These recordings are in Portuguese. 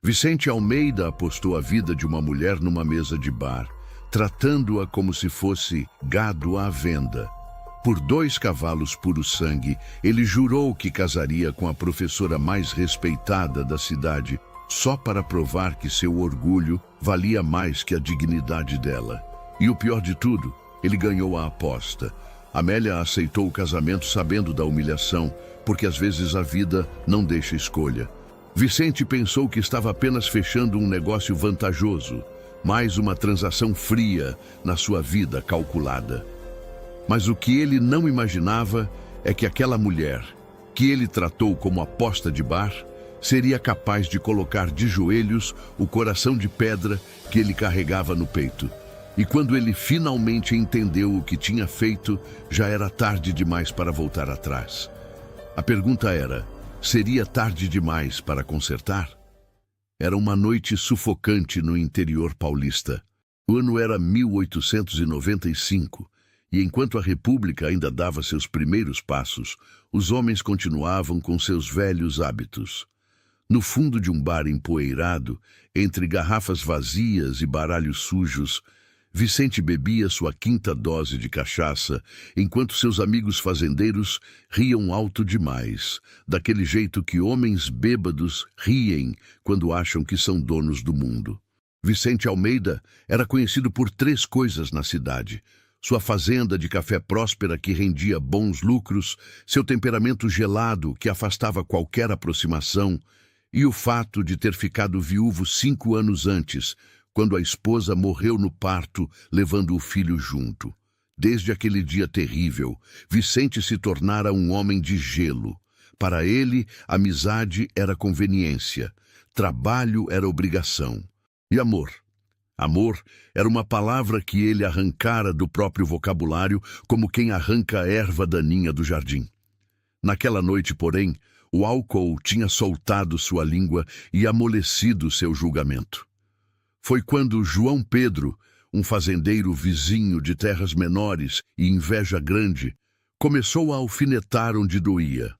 Vicente Almeida apostou a vida de uma mulher numa mesa de bar, tratando-a como se fosse gado à venda. Por 2 cavalos puro sangue, ele jurou que casaria com a professora mais respeitada da cidade, só para provar que seu orgulho valia mais que a dignidade dela. E o pior de tudo, ele ganhou a aposta. Amélia aceitou o casamento sabendo da humilhação, porque às vezes a vida não deixa escolha. Vicente pensou que estava apenas fechando um negócio vantajoso, mais uma transação fria na sua vida calculada. Mas o que ele não imaginava é que aquela mulher, que ele tratou como aposta de bar, seria capaz de colocar de joelhos o coração de pedra que ele carregava no peito. E quando ele finalmente entendeu o que tinha feito, já era tarde demais para voltar atrás. A pergunta era: seria tarde demais para consertar? Era uma noite sufocante no interior paulista. O ano era 1895, e enquanto a República ainda dava seus primeiros passos, os homens continuavam com seus velhos hábitos. No fundo de um bar empoeirado, entre garrafas vazias e baralhos sujos, Vicente bebia sua 5ª dose de cachaça, enquanto seus amigos fazendeiros riam alto demais, daquele jeito que homens bêbados riem quando acham que são donos do mundo. Vicente Almeida era conhecido por 3 coisas na cidade: sua fazenda de café próspera que rendia bons lucros, seu temperamento gelado que afastava qualquer aproximação, e o fato de ter ficado viúvo 5 anos antes, quando a esposa morreu no parto, levando o filho junto. Desde aquele dia terrível, Vicente se tornara um homem de gelo. Para ele, amizade era conveniência, trabalho era obrigação. E amor? Amor era uma palavra que ele arrancara do próprio vocabulário, como quem arranca a erva daninha do jardim. Naquela noite, porém, o álcool tinha soltado sua língua e amolecido seu julgamento. Foi quando João Pedro, um fazendeiro vizinho de terras menores e inveja grande, começou a alfinetar onde doía.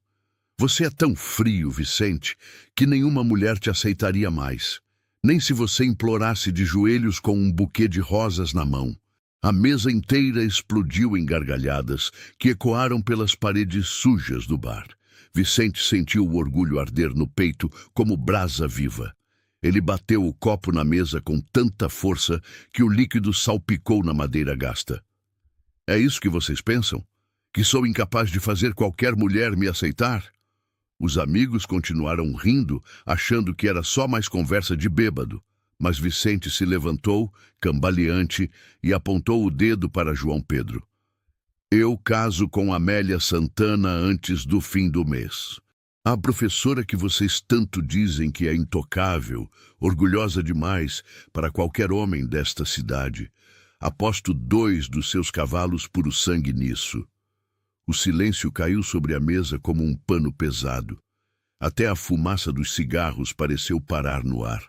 Você é tão frio, Vicente, que nenhuma mulher te aceitaria mais. Nem se você implorasse de joelhos com um buquê de rosas na mão. A mesa inteira explodiu em gargalhadas que ecoaram pelas paredes sujas do bar. Vicente sentiu o orgulho arder no peito como brasa viva. Ele bateu o copo na mesa com tanta força que o líquido salpicou na madeira gasta. É isso que vocês pensam? Que sou incapaz de fazer qualquer mulher me aceitar? Os amigos continuaram rindo, achando que era só mais conversa de bêbado. Mas Vicente se levantou, cambaleante, e apontou o dedo para João Pedro. Eu caso com Amélia Santana antes do fim do mês. A professora que vocês tanto dizem que é intocável, orgulhosa demais para qualquer homem desta cidade. Aposto 2 dos seus cavalos puro sangue nisso. O silêncio caiu sobre a mesa como um pano pesado. Até a fumaça dos cigarros pareceu parar no ar.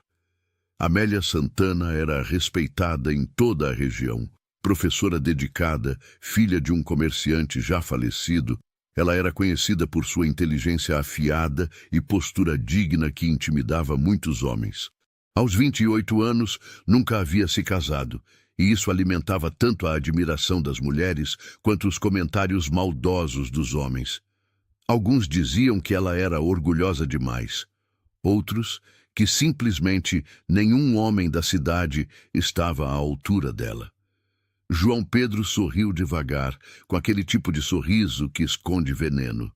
Amélia Santana era respeitada em toda a região. Professora dedicada, filha de um comerciante já falecido, ela era conhecida por sua inteligência afiada e postura digna que intimidava muitos homens. Aos 28 anos, nunca havia se casado, e isso alimentava tanto a admiração das mulheres quanto os comentários maldosos dos homens. Alguns diziam que ela era orgulhosa demais. Outros, que simplesmente nenhum homem da cidade estava à altura dela. João Pedro sorriu devagar, com aquele tipo de sorriso que esconde veneno.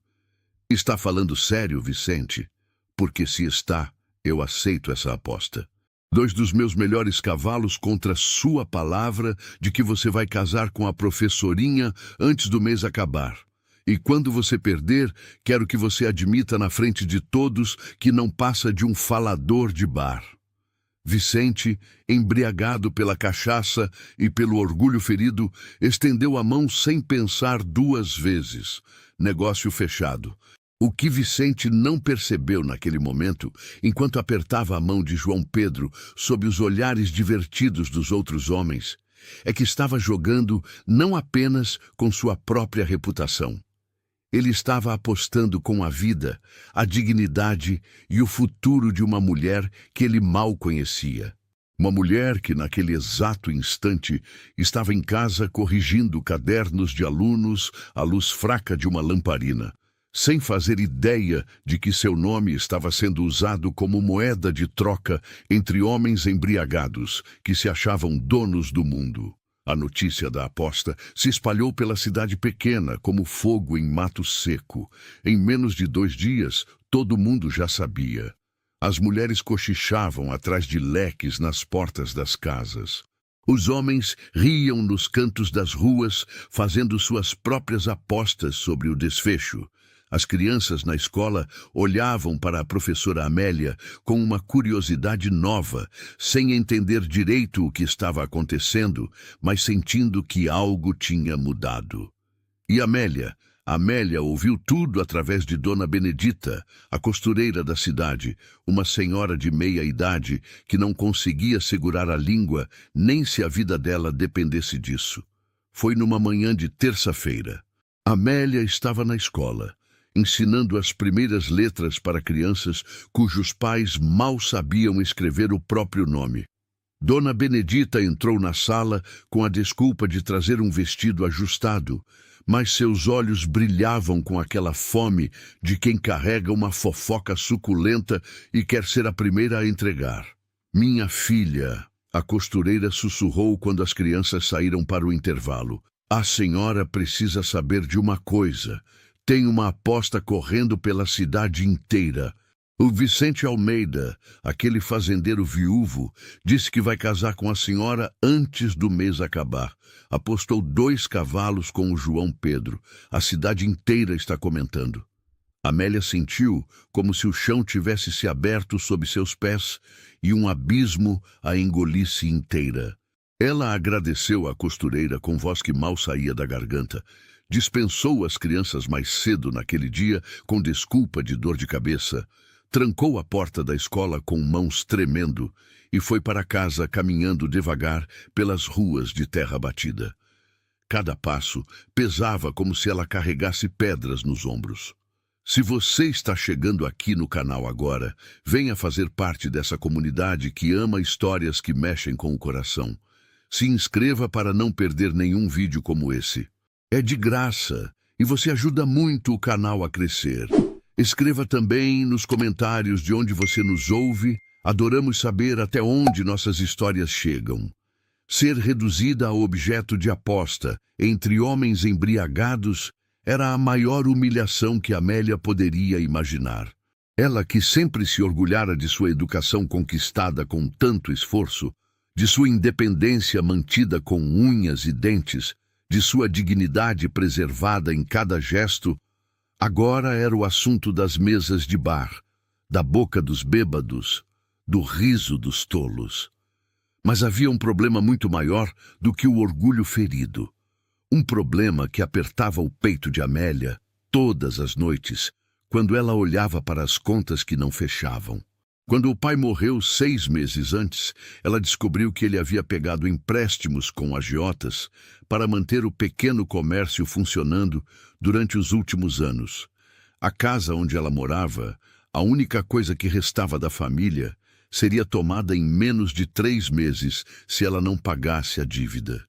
Está falando sério, Vicente? Porque se está, eu aceito essa aposta. 2 dos meus melhores cavalos contra sua palavra de que você vai casar com a professorinha antes do mês acabar. E quando você perder, quero que você admita na frente de todos que não passa de um falador de bar. Vicente, embriagado pela cachaça e pelo orgulho ferido, estendeu a mão sem pensar 2 vezes. Negócio fechado. O que Vicente não percebeu naquele momento, enquanto apertava a mão de João Pedro sob os olhares divertidos dos outros homens, é que estava jogando não apenas com sua própria reputação. Ele estava apostando com a vida, a dignidade e o futuro de uma mulher que ele mal conhecia. Uma mulher que, naquele exato instante, estava em casa corrigindo cadernos de alunos à luz fraca de uma lamparina, sem fazer ideia de que seu nome estava sendo usado como moeda de troca entre homens embriagados que se achavam donos do mundo. A notícia da aposta se espalhou pela cidade pequena como fogo em mato seco. Em menos de 2 dias, todo mundo já sabia. As mulheres cochichavam atrás de leques nas portas das casas. Os homens riam nos cantos das ruas, fazendo suas próprias apostas sobre o desfecho. As crianças na escola olhavam para a professora Amélia com uma curiosidade nova, sem entender direito o que estava acontecendo, mas sentindo que algo tinha mudado. E Amélia ouviu tudo através de Dona Benedita, a costureira da cidade, uma senhora de meia-idade que não conseguia segurar a língua, nem se a vida dela dependesse disso. Foi numa manhã de terça-feira. Amélia estava na escola, ensinando as primeiras letras para crianças cujos pais mal sabiam escrever o próprio nome. Dona Benedita entrou na sala com a desculpa de trazer um vestido ajustado, mas seus olhos brilhavam com aquela fome de quem carrega uma fofoca suculenta e quer ser a primeira a entregar. "Minha filha", a costureira sussurrou quando as crianças saíram para o intervalo. "A senhora precisa saber de uma coisa. Tem uma aposta correndo pela cidade inteira. O Vicente Almeida, aquele fazendeiro viúvo, disse que vai casar com a senhora antes do mês acabar. Apostou 2 cavalos com o João Pedro. A cidade inteira está comentando." Amélia sentiu como se o chão tivesse se aberto sob seus pés e um abismo a engolisse inteira. Ela agradeceu à costureira com voz que mal saía da garganta. Dispensou as crianças mais cedo naquele dia com desculpa de dor de cabeça. Trancou a porta da escola com mãos tremendo e foi para casa caminhando devagar pelas ruas de terra batida. Cada passo pesava como se ela carregasse pedras nos ombros. Se você está chegando aqui no canal agora, venha fazer parte dessa comunidade que ama histórias que mexem com o coração. Se inscreva para não perder nenhum vídeo como esse. É de graça e você ajuda muito o canal a crescer. Escreva também nos comentários de onde você nos ouve. Adoramos saber até onde nossas histórias chegam. Ser reduzida a objeto de aposta entre homens embriagados era a maior humilhação que Amélia poderia imaginar. Ela, que sempre se orgulhara de sua educação conquistada com tanto esforço, de sua independência mantida com unhas e dentes, de sua dignidade preservada em cada gesto, agora era o assunto das mesas de bar, da boca dos bêbados, do riso dos tolos. Mas havia um problema muito maior do que o orgulho ferido. Um problema que apertava o peito de Amélia todas as noites, quando ela olhava para as contas que não fechavam. Quando o pai morreu 6 meses antes, ela descobriu que ele havia pegado empréstimos com agiotas para manter o pequeno comércio funcionando durante os últimos anos. A casa onde ela morava, a única coisa que restava da família, seria tomada em menos de 3 meses se ela não pagasse a dívida.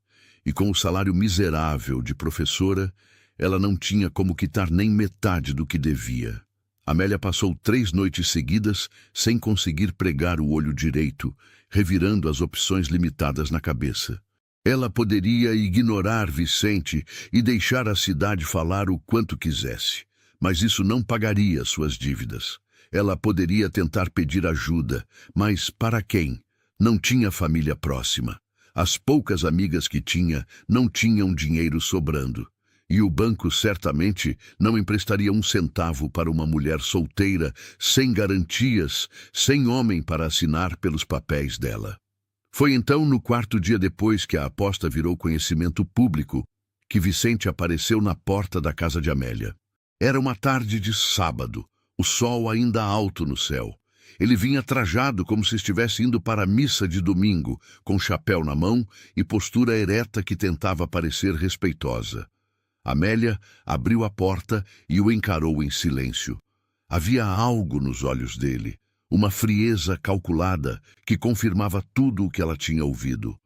E com o salário miserável de professora, ela não tinha como quitar nem metade do que devia. Amélia passou 3 noites seguidas sem conseguir pregar o olho direito, revirando as opções limitadas na cabeça. Ela poderia ignorar Vicente e deixar a cidade falar o quanto quisesse, mas isso não pagaria suas dívidas. Ela poderia tentar pedir ajuda, mas para quem? Não tinha família próxima. As poucas amigas que tinha não tinham dinheiro sobrando. E o banco certamente não emprestaria 1 centavo para uma mulher solteira, sem garantias, sem homem para assinar pelos papéis dela. Foi então, no 4º dia depois que a aposta virou conhecimento público, que Vicente apareceu na porta da casa de Amélia. Era uma tarde de sábado, o sol ainda alto no céu. Ele vinha trajado como se estivesse indo para a missa de domingo, com chapéu na mão e postura ereta que tentava parecer respeitosa. Amélia abriu a porta e o encarou em silêncio. Havia algo nos olhos dele, uma frieza calculada que confirmava tudo o que ela tinha ouvido.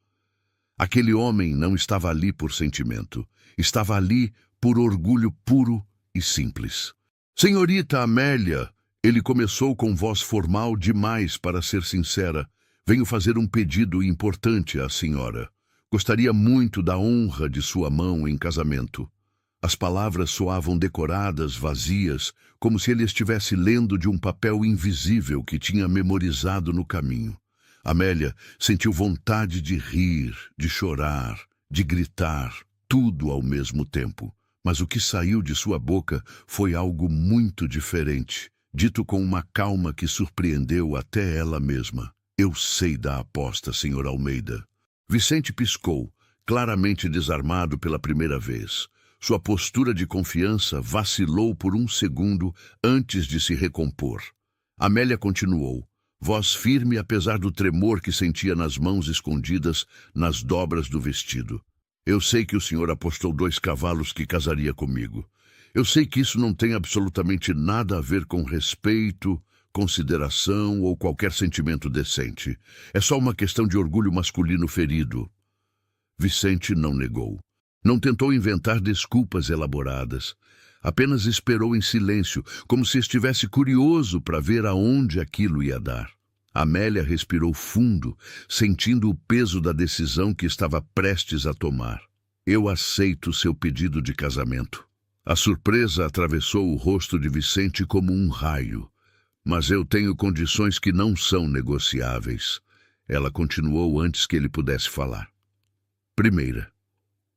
Aquele homem não estava ali por sentimento, estava ali por orgulho puro e simples. Senhorita Amélia, ele começou com voz formal demais para ser sincera. Venho fazer um pedido importante à senhora. Gostaria muito da honra de sua mão em casamento. As palavras soavam decoradas, vazias, como se ele estivesse lendo de um papel invisível que tinha memorizado no caminho. Amélia sentiu vontade de rir, de chorar, de gritar, tudo ao mesmo tempo. Mas o que saiu de sua boca foi algo muito diferente, dito com uma calma que surpreendeu até ela mesma. Eu sei da aposta, Sr. Almeida. Vicente piscou, claramente desarmado pela primeira vez. Sua postura de confiança vacilou por um segundo antes de se recompor. Amélia continuou, voz firme apesar do tremor que sentia nas mãos escondidas nas dobras do vestido. Eu sei que o senhor apostou 2 cavalos que casaria comigo. Eu sei que isso não tem absolutamente nada a ver com respeito, consideração ou qualquer sentimento decente. É só uma questão de orgulho masculino ferido. Vicente não negou. Não tentou inventar desculpas elaboradas. Apenas esperou em silêncio, como se estivesse curioso para ver aonde aquilo ia dar. Amélia respirou fundo, sentindo o peso da decisão que estava prestes a tomar. Eu aceito seu pedido de casamento. A surpresa atravessou o rosto de Vicente como um raio. Mas eu tenho condições que não são negociáveis. Ela continuou antes que ele pudesse falar. Primeira,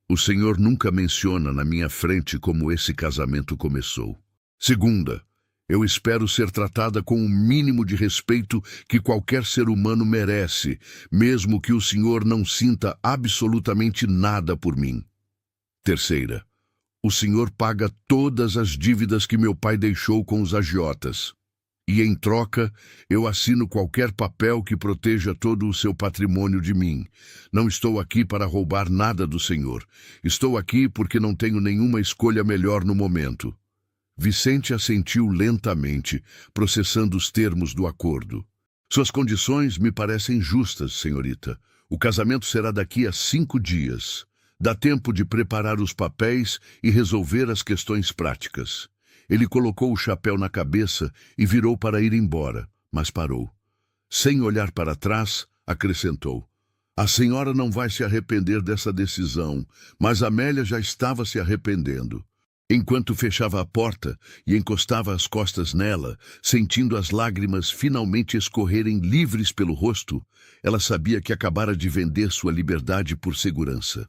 o senhor nunca menciona na minha frente como esse casamento começou. Segunda, eu espero ser tratada com o mínimo de respeito que qualquer ser humano merece, mesmo que o senhor não sinta absolutamente nada por mim. Terceira, o senhor paga todas as dívidas que meu pai deixou com os agiotas. E, em troca, eu assino qualquer papel que proteja todo o seu patrimônio de mim. Não estou aqui para roubar nada do senhor. Estou aqui porque não tenho nenhuma escolha melhor no momento. Vicente assentiu lentamente, processando os termos do acordo. Suas condições me parecem justas, senhorita. O casamento será daqui a 5 dias. Dá tempo de preparar os papéis e resolver as questões práticas. Ele colocou o chapéu na cabeça e virou para ir embora, mas parou. Sem olhar para trás, acrescentou. A senhora não vai se arrepender dessa decisão, mas Amélia já estava se arrependendo. Enquanto fechava a porta e encostava as costas nela, sentindo as lágrimas finalmente escorrerem livres pelo rosto, ela sabia que acabara de vender sua liberdade por segurança.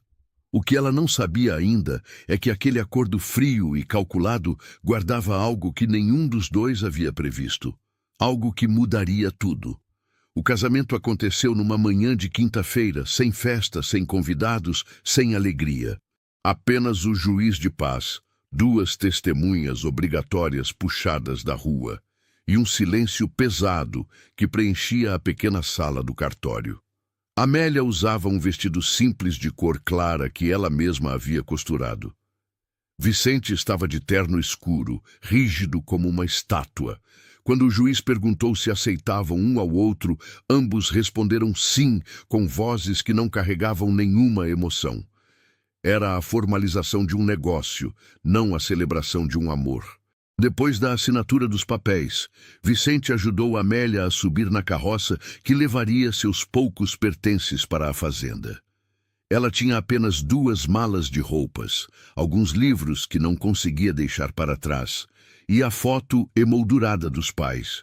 O que ela não sabia ainda é que aquele acordo frio e calculado guardava algo que nenhum dos dois havia previsto. Algo que mudaria tudo. O casamento aconteceu numa manhã de quinta-feira, sem festa, sem convidados, sem alegria. Apenas o juiz de paz, 2 testemunhas obrigatórias puxadas da rua e um silêncio pesado que preenchia a pequena sala do cartório. Amélia usava um vestido simples de cor clara que ela mesma havia costurado. Vicente estava de terno escuro, rígido como uma estátua. Quando o juiz perguntou se aceitavam um ao outro, ambos responderam sim, com vozes que não carregavam nenhuma emoção. Era a formalização de um negócio, não a celebração de um amor. Depois da assinatura dos papéis, Vicente ajudou Amélia a subir na carroça que levaria seus poucos pertences para a fazenda. Ela tinha apenas 2 malas de roupas, alguns livros que não conseguia deixar para trás, e a foto emoldurada dos pais.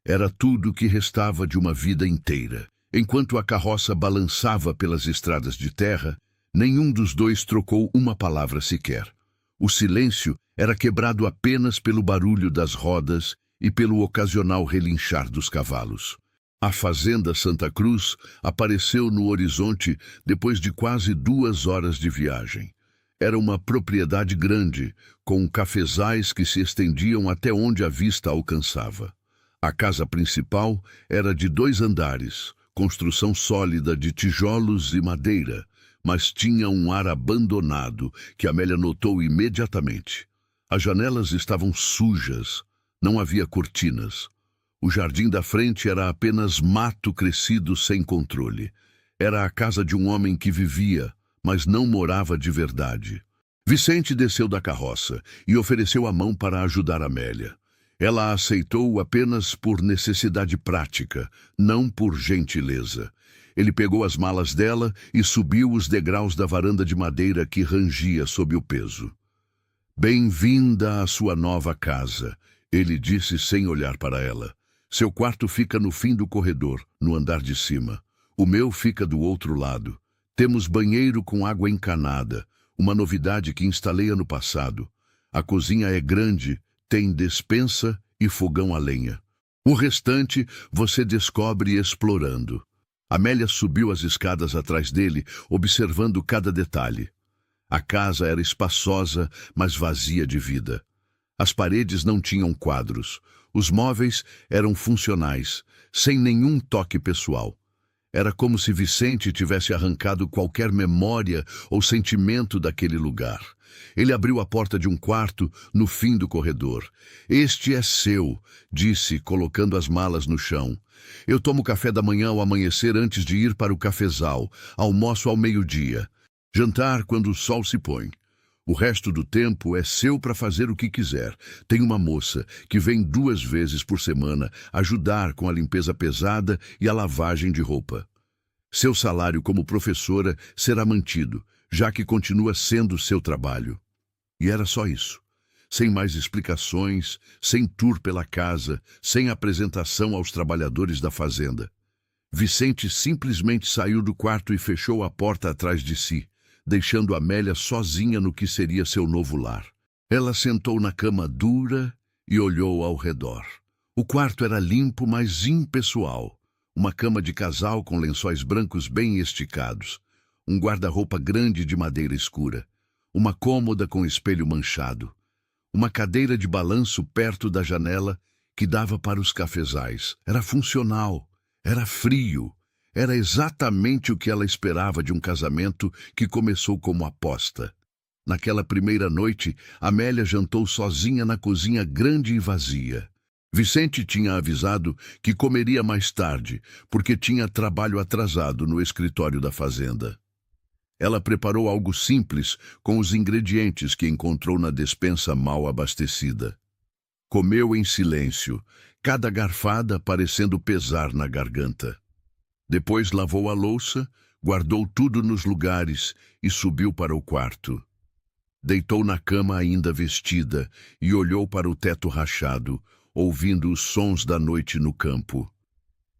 Era tudo o que restava de uma vida inteira. Enquanto a carroça balançava pelas estradas de terra, nenhum dos dois trocou uma palavra sequer. O silêncio era quebrado apenas pelo barulho das rodas e pelo ocasional relinchar dos cavalos. A fazenda Santa Cruz apareceu no horizonte depois de quase 2 horas de viagem. Era uma propriedade grande, com cafezais que se estendiam até onde a vista alcançava. A casa principal era de 2 andares, construção sólida de tijolos e madeira, mas tinha um ar abandonado que Amélia notou imediatamente. As janelas estavam sujas, não havia cortinas. O jardim da frente era apenas mato crescido sem controle. Era a casa de um homem que vivia, mas não morava de verdade. Vicente desceu da carroça e ofereceu a mão para ajudar Amélia. Ela a aceitou apenas por necessidade prática, não por gentileza. Ele pegou as malas dela e subiu os degraus da varanda de madeira que rangia sob o peso. "Bem-vinda à sua nova casa", ele disse sem olhar para ela. "Seu quarto fica no fim do corredor, no andar de cima. O meu fica do outro lado. Temos banheiro com água encanada, uma novidade que instalei ano passado. A cozinha é grande, tem despensa e fogão a lenha. O restante você descobre explorando." Amélia subiu as escadas atrás dele, observando cada detalhe. A casa era espaçosa, mas vazia de vida. As paredes não tinham quadros. Os móveis eram funcionais, sem nenhum toque pessoal. Era como se Vicente tivesse arrancado qualquer memória ou sentimento daquele lugar. Ele abriu a porta de um quarto no fim do corredor. "Este é seu", disse, colocando as malas no chão. "Eu tomo café da manhã ao amanhecer antes de ir para o cafezal. Almoço ao meio-dia. Jantar quando o sol se põe. O resto do tempo é seu para fazer o que quiser. Tem uma moça que vem 2 vezes por semana ajudar com a limpeza pesada e a lavagem de roupa. Seu salário como professora será mantido, já que continua sendo seu trabalho." E era só isso. Sem mais explicações, sem tour pela casa, sem apresentação aos trabalhadores da fazenda. Vicente simplesmente saiu do quarto e fechou a porta atrás de si, deixando Amélia sozinha no que seria seu novo lar. Ela sentou na cama dura e olhou ao redor. O quarto era limpo, mas impessoal. Uma cama de casal com lençóis brancos bem esticados. Um guarda-roupa grande de madeira escura. Uma cômoda com espelho manchado. Uma cadeira de balanço perto da janela que dava para os cafezais. Era funcional. Era frio. Era exatamente o que ela esperava de um casamento que começou como aposta. Naquela primeira noite, Amélia jantou sozinha na cozinha grande e vazia. Vicente tinha avisado que comeria mais tarde, porque tinha trabalho atrasado no escritório da fazenda. Ela preparou algo simples com os ingredientes que encontrou na despensa mal abastecida. Comeu em silêncio, cada garfada parecendo pesar na garganta. Depois lavou a louça, guardou tudo nos lugares e subiu para o quarto. Deitou na cama ainda vestida e olhou para o teto rachado, ouvindo os sons da noite no campo.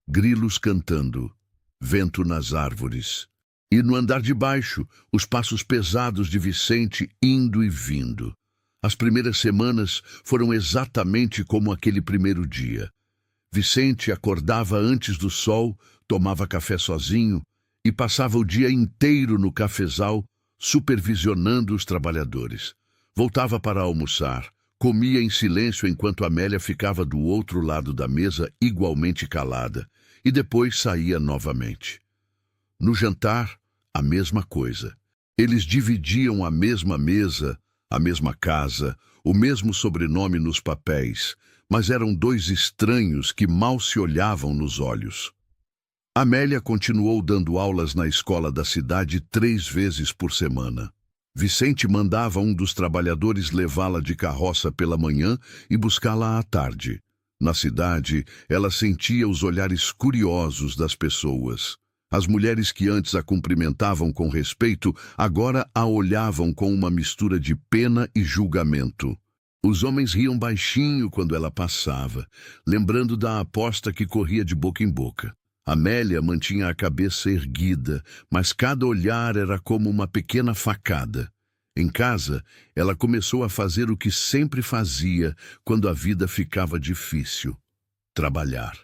Grilos cantando, vento nas árvores. E no andar de baixo, os passos pesados de Vicente indo e vindo. As primeiras semanas foram exatamente como aquele primeiro dia. Vicente acordava antes do sol, tomava café sozinho e passava o dia inteiro no cafezal, supervisionando os trabalhadores. Voltava para almoçar, comia em silêncio enquanto Amélia ficava do outro lado da mesa igualmente calada, e depois saía novamente. No jantar, a mesma coisa. Eles dividiam a mesma mesa, a mesma casa, o mesmo sobrenome nos papéis, mas eram 2 estranhos que mal se olhavam nos olhos. Amélia continuou dando aulas na escola da cidade 3 vezes por semana. Vicente mandava um dos trabalhadores levá-la de carroça pela manhã e buscá-la à tarde. Na cidade, ela sentia os olhares curiosos das pessoas. As mulheres que antes a cumprimentavam com respeito, agora a olhavam com uma mistura de pena e julgamento. Os homens riam baixinho quando ela passava, lembrando da aposta que corria de boca em boca. Amélia mantinha a cabeça erguida, mas cada olhar era como uma pequena facada. Em casa, ela começou a fazer o que sempre fazia quando a vida ficava difícil: trabalhar.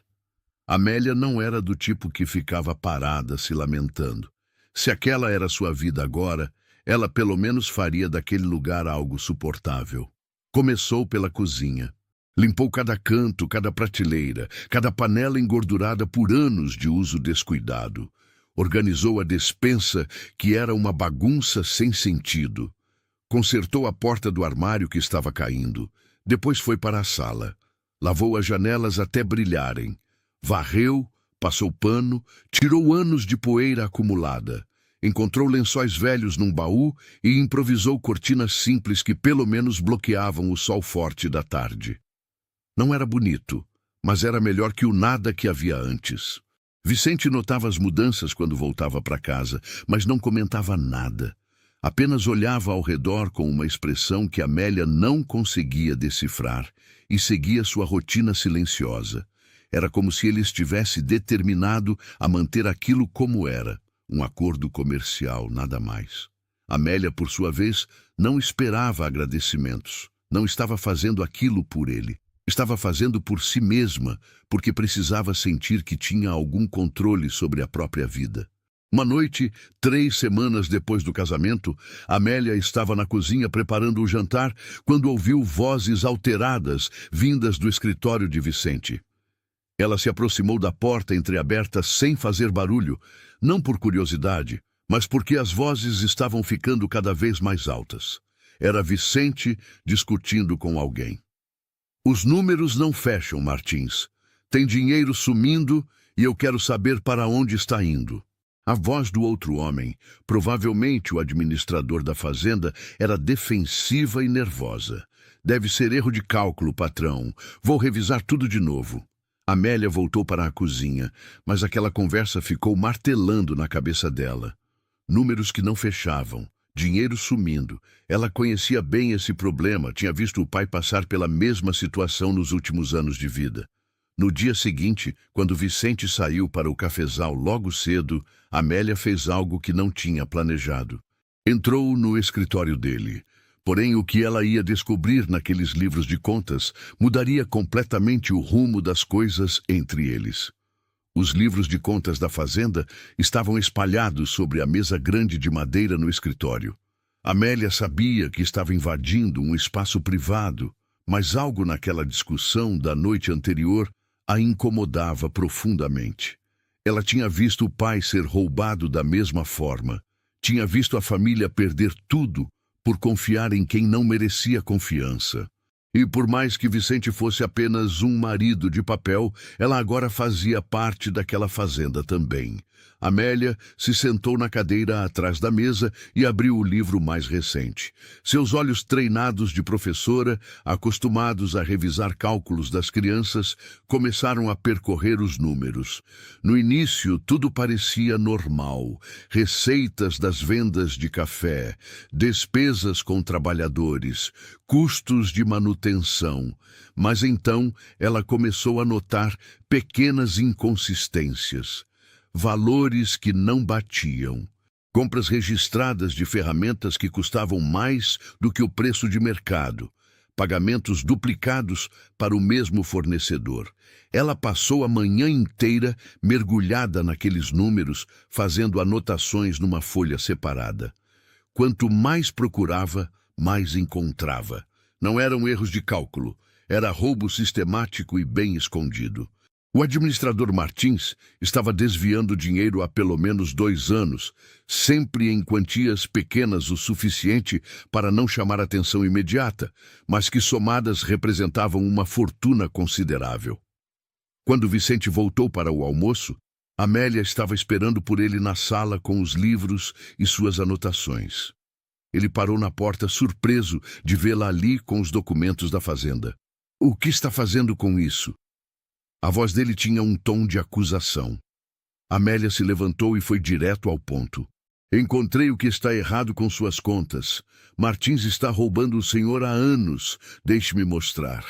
Amélia não era do tipo que ficava parada se lamentando. Se aquela era sua vida agora, ela pelo menos faria daquele lugar algo suportável. Começou pela cozinha. Limpou cada canto, cada prateleira, cada panela engordurada por anos de uso descuidado. Organizou a despensa, que era uma bagunça sem sentido. Consertou a porta do armário que estava caindo. Depois foi para a sala. Lavou as janelas até brilharem. Varreu, passou pano, tirou anos de poeira acumulada. Encontrou lençóis velhos num baú e improvisou cortinas simples que pelo menos bloqueavam o sol forte da tarde. Não era bonito, mas era melhor que o nada que havia antes. Vicente notava as mudanças quando voltava para casa, mas não comentava nada. Apenas olhava ao redor com uma expressão que Amélia não conseguia decifrar e seguia sua rotina silenciosa. Era como se ele estivesse determinado a manter aquilo como era, um acordo comercial, nada mais. Amélia, por sua vez, não esperava agradecimentos. Não estava fazendo aquilo por ele. Estava fazendo por si mesma, porque precisava sentir que tinha algum controle sobre a própria vida. Uma noite, 3 semanas depois do casamento, Amélia estava na cozinha preparando o jantar quando ouviu vozes alteradas vindas do escritório de Vicente. Ela se aproximou da porta entreaberta sem fazer barulho, não por curiosidade, mas porque as vozes estavam ficando cada vez mais altas. Era Vicente discutindo com alguém. Os números não fecham, Martins. Tem dinheiro sumindo e eu quero saber para onde está indo. A voz do outro homem, provavelmente o administrador da fazenda, era defensiva e nervosa. Deve ser erro de cálculo, patrão. Vou revisar tudo de novo. Amélia voltou para a cozinha, mas aquela conversa ficou martelando na cabeça dela. Números que não fechavam, dinheiro sumindo. Ela conhecia bem esse problema, tinha visto o pai passar pela mesma situação nos últimos anos de vida. No dia seguinte, quando Vicente saiu para o cafezal logo cedo, Amélia fez algo que não tinha planejado. Entrou no escritório dele. Porém, o que ela ia descobrir naqueles livros de contas mudaria completamente o rumo das coisas entre eles. Os livros de contas da fazenda estavam espalhados sobre a mesa grande de madeira no escritório. Amélia sabia que estava invadindo um espaço privado, mas algo naquela discussão da noite anterior a incomodava profundamente. Ela tinha visto o pai ser roubado da mesma forma. Tinha visto a família perder tudo por confiar em quem não merecia confiança. E por mais que Vicente fosse apenas um marido de papel, ela agora fazia parte daquela fazenda também. Amélia se sentou na cadeira atrás da mesa e abriu o livro mais recente. Seus olhos treinados de professora, acostumados a revisar cálculos das crianças, começaram a percorrer os números. No início, tudo parecia normal. Receitas das vendas de café, despesas com trabalhadores, custos de manutenção. Mas então ela começou a notar pequenas inconsistências. Valores que não batiam. Compras registradas de ferramentas que custavam mais do que o preço de mercado. Pagamentos duplicados para o mesmo fornecedor. Ela passou a manhã inteira mergulhada naqueles números, fazendo anotações numa folha separada. Quanto mais procurava, mais encontrava. Não eram erros de cálculo, era roubo sistemático e bem escondido. O administrador Martins estava desviando dinheiro há pelo menos 2 anos, sempre em quantias pequenas o suficiente para não chamar atenção imediata, mas que somadas representavam uma fortuna considerável. Quando Vicente voltou para o almoço, Amélia estava esperando por ele na sala com os livros e suas anotações. Ele parou na porta surpreso de vê-la ali com os documentos da fazenda. O que está fazendo com isso? A voz dele tinha um tom de acusação. Amélia se levantou e foi direto ao ponto. Encontrei o que está errado com suas contas. Martins está roubando o senhor há anos. Deixe-me mostrar.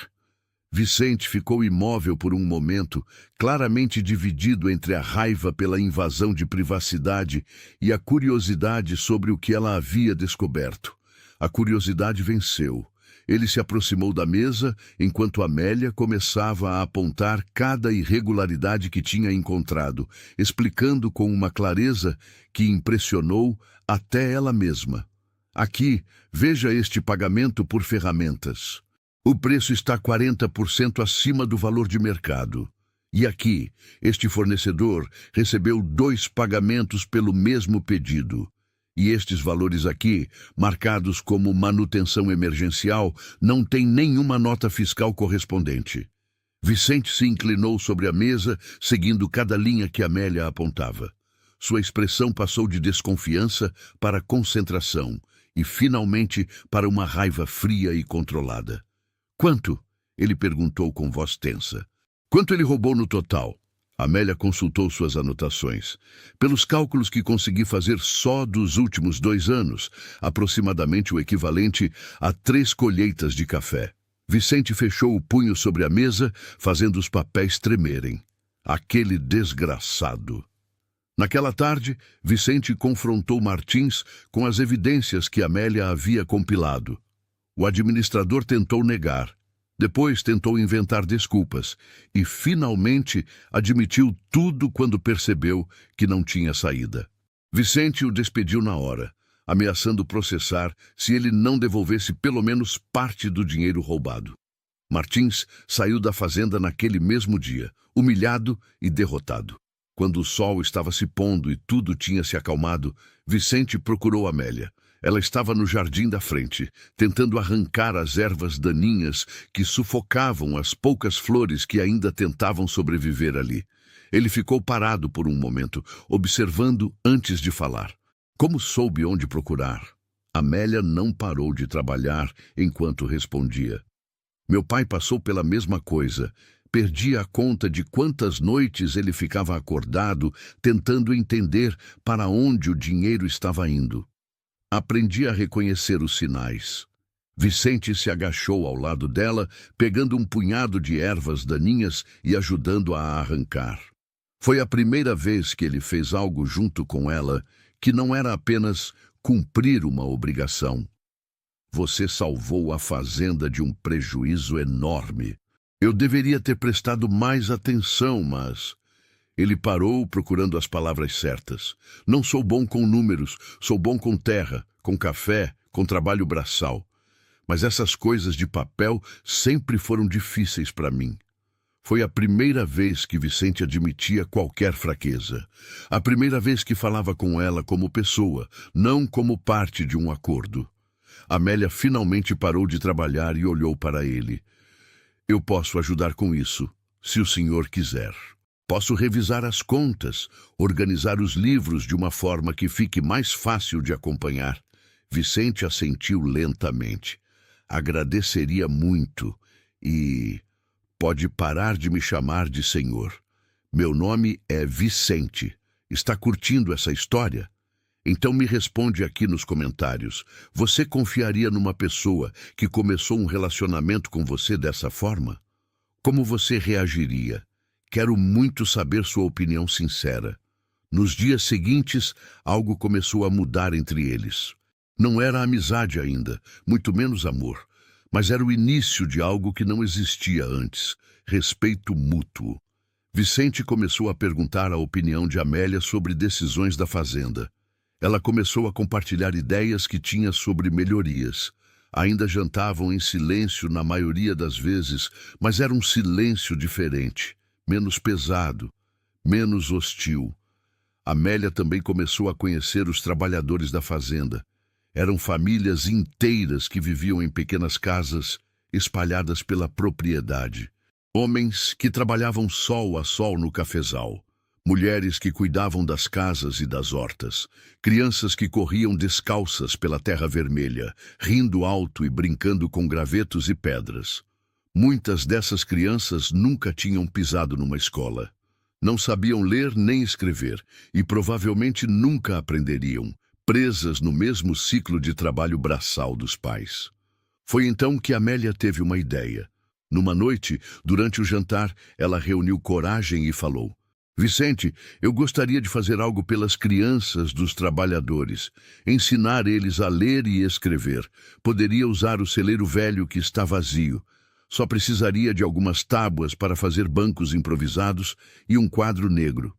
Vicente ficou imóvel por um momento, claramente dividido entre a raiva pela invasão de privacidade e a curiosidade sobre o que ela havia descoberto. A curiosidade venceu. Ele se aproximou da mesa, enquanto Amélia começava a apontar cada irregularidade que tinha encontrado, explicando com uma clareza que impressionou até ela mesma. Aqui, veja este pagamento por ferramentas. O preço está 40% acima do valor de mercado. E aqui, este fornecedor recebeu 2 pagamentos pelo mesmo pedido. E estes valores aqui, marcados como manutenção emergencial, não têm nenhuma nota fiscal correspondente. Vicente se inclinou sobre a mesa, seguindo cada linha que Amélia apontava. Sua expressão passou de desconfiança para concentração e, finalmente, para uma raiva fria e controlada. Quanto? Ele perguntou com voz tensa. Quanto ele roubou no total? Amélia consultou suas anotações. Pelos cálculos que consegui fazer só dos últimos 2 anos, aproximadamente o equivalente a 3 colheitas de café. Vicente fechou o punho sobre a mesa, fazendo os papéis tremerem. Aquele desgraçado. Naquela tarde, Vicente confrontou Martins com as evidências que Amélia havia compilado. O administrador tentou negar. Depois tentou inventar desculpas e, finalmente, admitiu tudo quando percebeu que não tinha saída. Vicente o despediu na hora, ameaçando processar se ele não devolvesse pelo menos parte do dinheiro roubado. Martins saiu da fazenda naquele mesmo dia, humilhado e derrotado. Quando o sol estava se pondo e tudo tinha se acalmado, Vicente procurou Amélia. Ela estava no jardim da frente, tentando arrancar as ervas daninhas que sufocavam as poucas flores que ainda tentavam sobreviver ali. Ele ficou parado por um momento, observando antes de falar. Como soube onde procurar? Amélia não parou de trabalhar enquanto respondia. Meu pai passou pela mesma coisa. Perdi a conta de quantas noites ele ficava acordado, tentando entender para onde o dinheiro estava indo. Aprendi a reconhecer os sinais. Vicente se agachou ao lado dela, pegando um punhado de ervas daninhas e ajudando-a a arrancar. Foi a primeira vez que ele fez algo junto com ela, que não era apenas cumprir uma obrigação. Você salvou a fazenda de um prejuízo enorme. Eu deveria ter prestado mais atenção, mas... Ele parou procurando as palavras certas. Não sou bom com números, sou bom com terra, com café, com trabalho braçal. Mas essas coisas de papel sempre foram difíceis para mim. Foi a primeira vez que Vicente admitia qualquer fraqueza. A primeira vez que falava com ela como pessoa, não como parte de um acordo. Amélia finalmente parou de trabalhar e olhou para ele. Eu posso ajudar com isso, se o senhor quiser. Posso revisar as contas, organizar os livros de uma forma que fique mais fácil de acompanhar. Vicente assentiu lentamente. Agradeceria muito e... Pode parar de me chamar de senhor. Meu nome é Vicente. Está curtindo essa história? Então me responde aqui nos comentários. Você confiaria numa pessoa que começou um relacionamento com você dessa forma? Como você reagiria? Quero muito saber sua opinião sincera. Nos dias seguintes, algo começou a mudar entre eles. Não era amizade ainda, muito menos amor, mas era o início de algo que não existia antes, respeito mútuo. Vicente começou a perguntar a opinião de Amélia sobre decisões da fazenda. Ela começou a compartilhar ideias que tinha sobre melhorias. Ainda jantavam em silêncio na maioria das vezes, mas era um silêncio diferente. Menos pesado, menos hostil. Amélia também começou a conhecer os trabalhadores da fazenda. Eram famílias inteiras que viviam em pequenas casas espalhadas pela propriedade. Homens que trabalhavam sol a sol no cafezal. Mulheres que cuidavam das casas e das hortas. Crianças que corriam descalças pela terra vermelha, rindo alto e brincando com gravetos e pedras. Muitas dessas crianças nunca tinham pisado numa escola. Não sabiam ler nem escrever e provavelmente nunca aprenderiam, presas no mesmo ciclo de trabalho braçal dos pais. Foi então que Amélia teve uma ideia. Numa noite, durante o jantar, ela reuniu coragem e falou: Vicente, eu gostaria de fazer algo pelas crianças dos trabalhadores, ensinar eles a ler e escrever. Poderia usar o celeiro velho que está vazio. Só precisaria de algumas tábuas para fazer bancos improvisados e um quadro negro.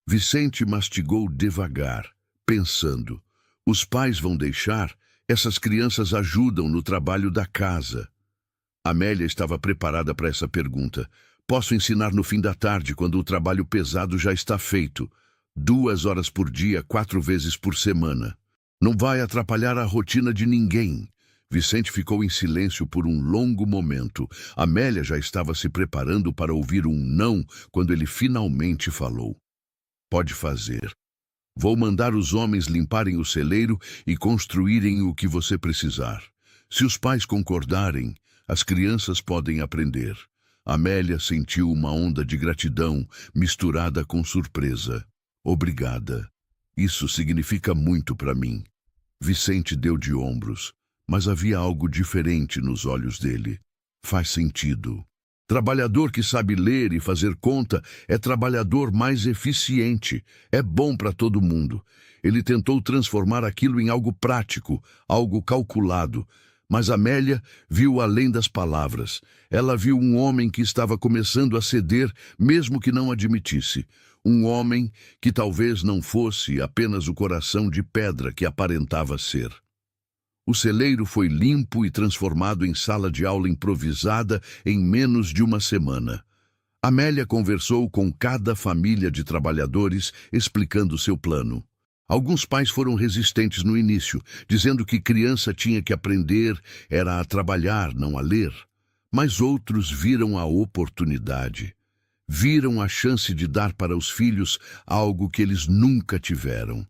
Vicente mastigou devagar, pensando: os pais vão deixar, essas crianças ajudam no trabalho da casa. Amélia estava preparada para essa pergunta, Posso ensinar no fim da tarde, quando o trabalho pesado já está feito. 2 horas por dia, 4 vezes por semana. Não vai atrapalhar a rotina de ninguém. Vicente ficou em silêncio por um longo momento. Amélia já estava se preparando para ouvir um não quando ele finalmente falou. Pode fazer. Vou mandar os homens limparem o celeiro e construírem o que você precisar. Se os pais concordarem, as crianças podem aprender. Amélia sentiu uma onda de gratidão misturada com surpresa. Obrigada. Isso significa muito para mim. Vicente deu de ombros, mas havia algo diferente nos olhos dele. Faz sentido. Trabalhador que sabe ler e fazer conta é trabalhador mais eficiente. É bom para todo mundo. Ele tentou transformar aquilo em algo prático, algo calculado. Mas Amélia viu além das palavras. Ela viu um homem que estava começando a ceder, mesmo que não admitisse. Um homem que talvez não fosse apenas o coração de pedra que aparentava ser. O celeiro foi limpo e transformado em sala de aula improvisada em menos de uma semana. Amélia conversou com cada família de trabalhadores, explicando seu plano. Alguns pais foram resistentes no início, dizendo que criança tinha que aprender era a trabalhar, não a ler. Mas outros viram a oportunidade. Viram a chance de dar para os filhos algo que eles nunca tiveram.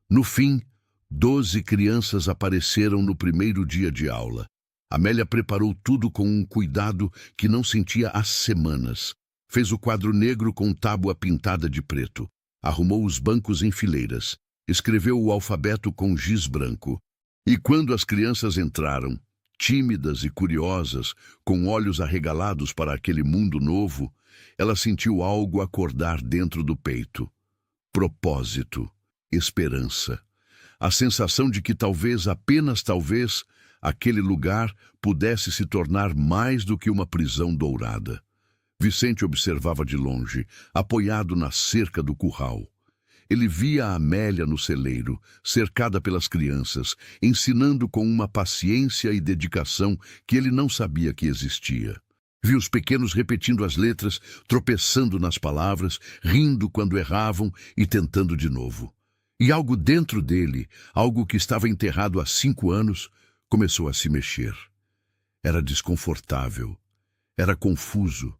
No fim, 12 crianças apareceram no primeiro dia de aula. Amélia preparou tudo com um cuidado que não sentia há semanas. Fez o quadro negro com tábua pintada de preto. Arrumou os bancos em fileiras. Escreveu o alfabeto com giz branco. E quando as crianças entraram, tímidas e curiosas, com olhos arregalados para aquele mundo novo, ela sentiu algo acordar dentro do peito. Propósito, esperança. A sensação de que talvez, apenas talvez, aquele lugar pudesse se tornar mais do que uma prisão dourada. Vicente observava de longe, apoiado na cerca do curral. Ele via a Amélia no celeiro, cercada pelas crianças, ensinando com uma paciência e dedicação que ele não sabia que existia. Viu os pequenos repetindo as letras, tropeçando nas palavras, rindo quando erravam e tentando de novo. E algo dentro dele, algo que estava enterrado há 5 anos, começou a se mexer. Era desconfortável. Era confuso.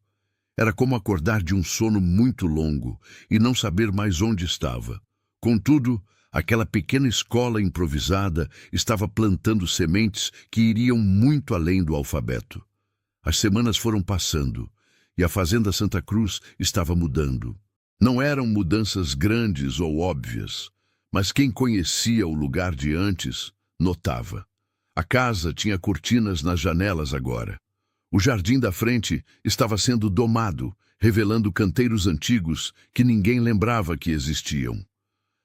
Era como acordar de um sono muito longo e não saber mais onde estava. Contudo, aquela pequena escola improvisada estava plantando sementes que iriam muito além do alfabeto. As semanas foram passando e a Fazenda Santa Cruz estava mudando. Não eram mudanças grandes ou óbvias, mas quem conhecia o lugar de antes notava. A casa tinha cortinas nas janelas agora. O jardim da frente estava sendo domado, revelando canteiros antigos que ninguém lembrava que existiam.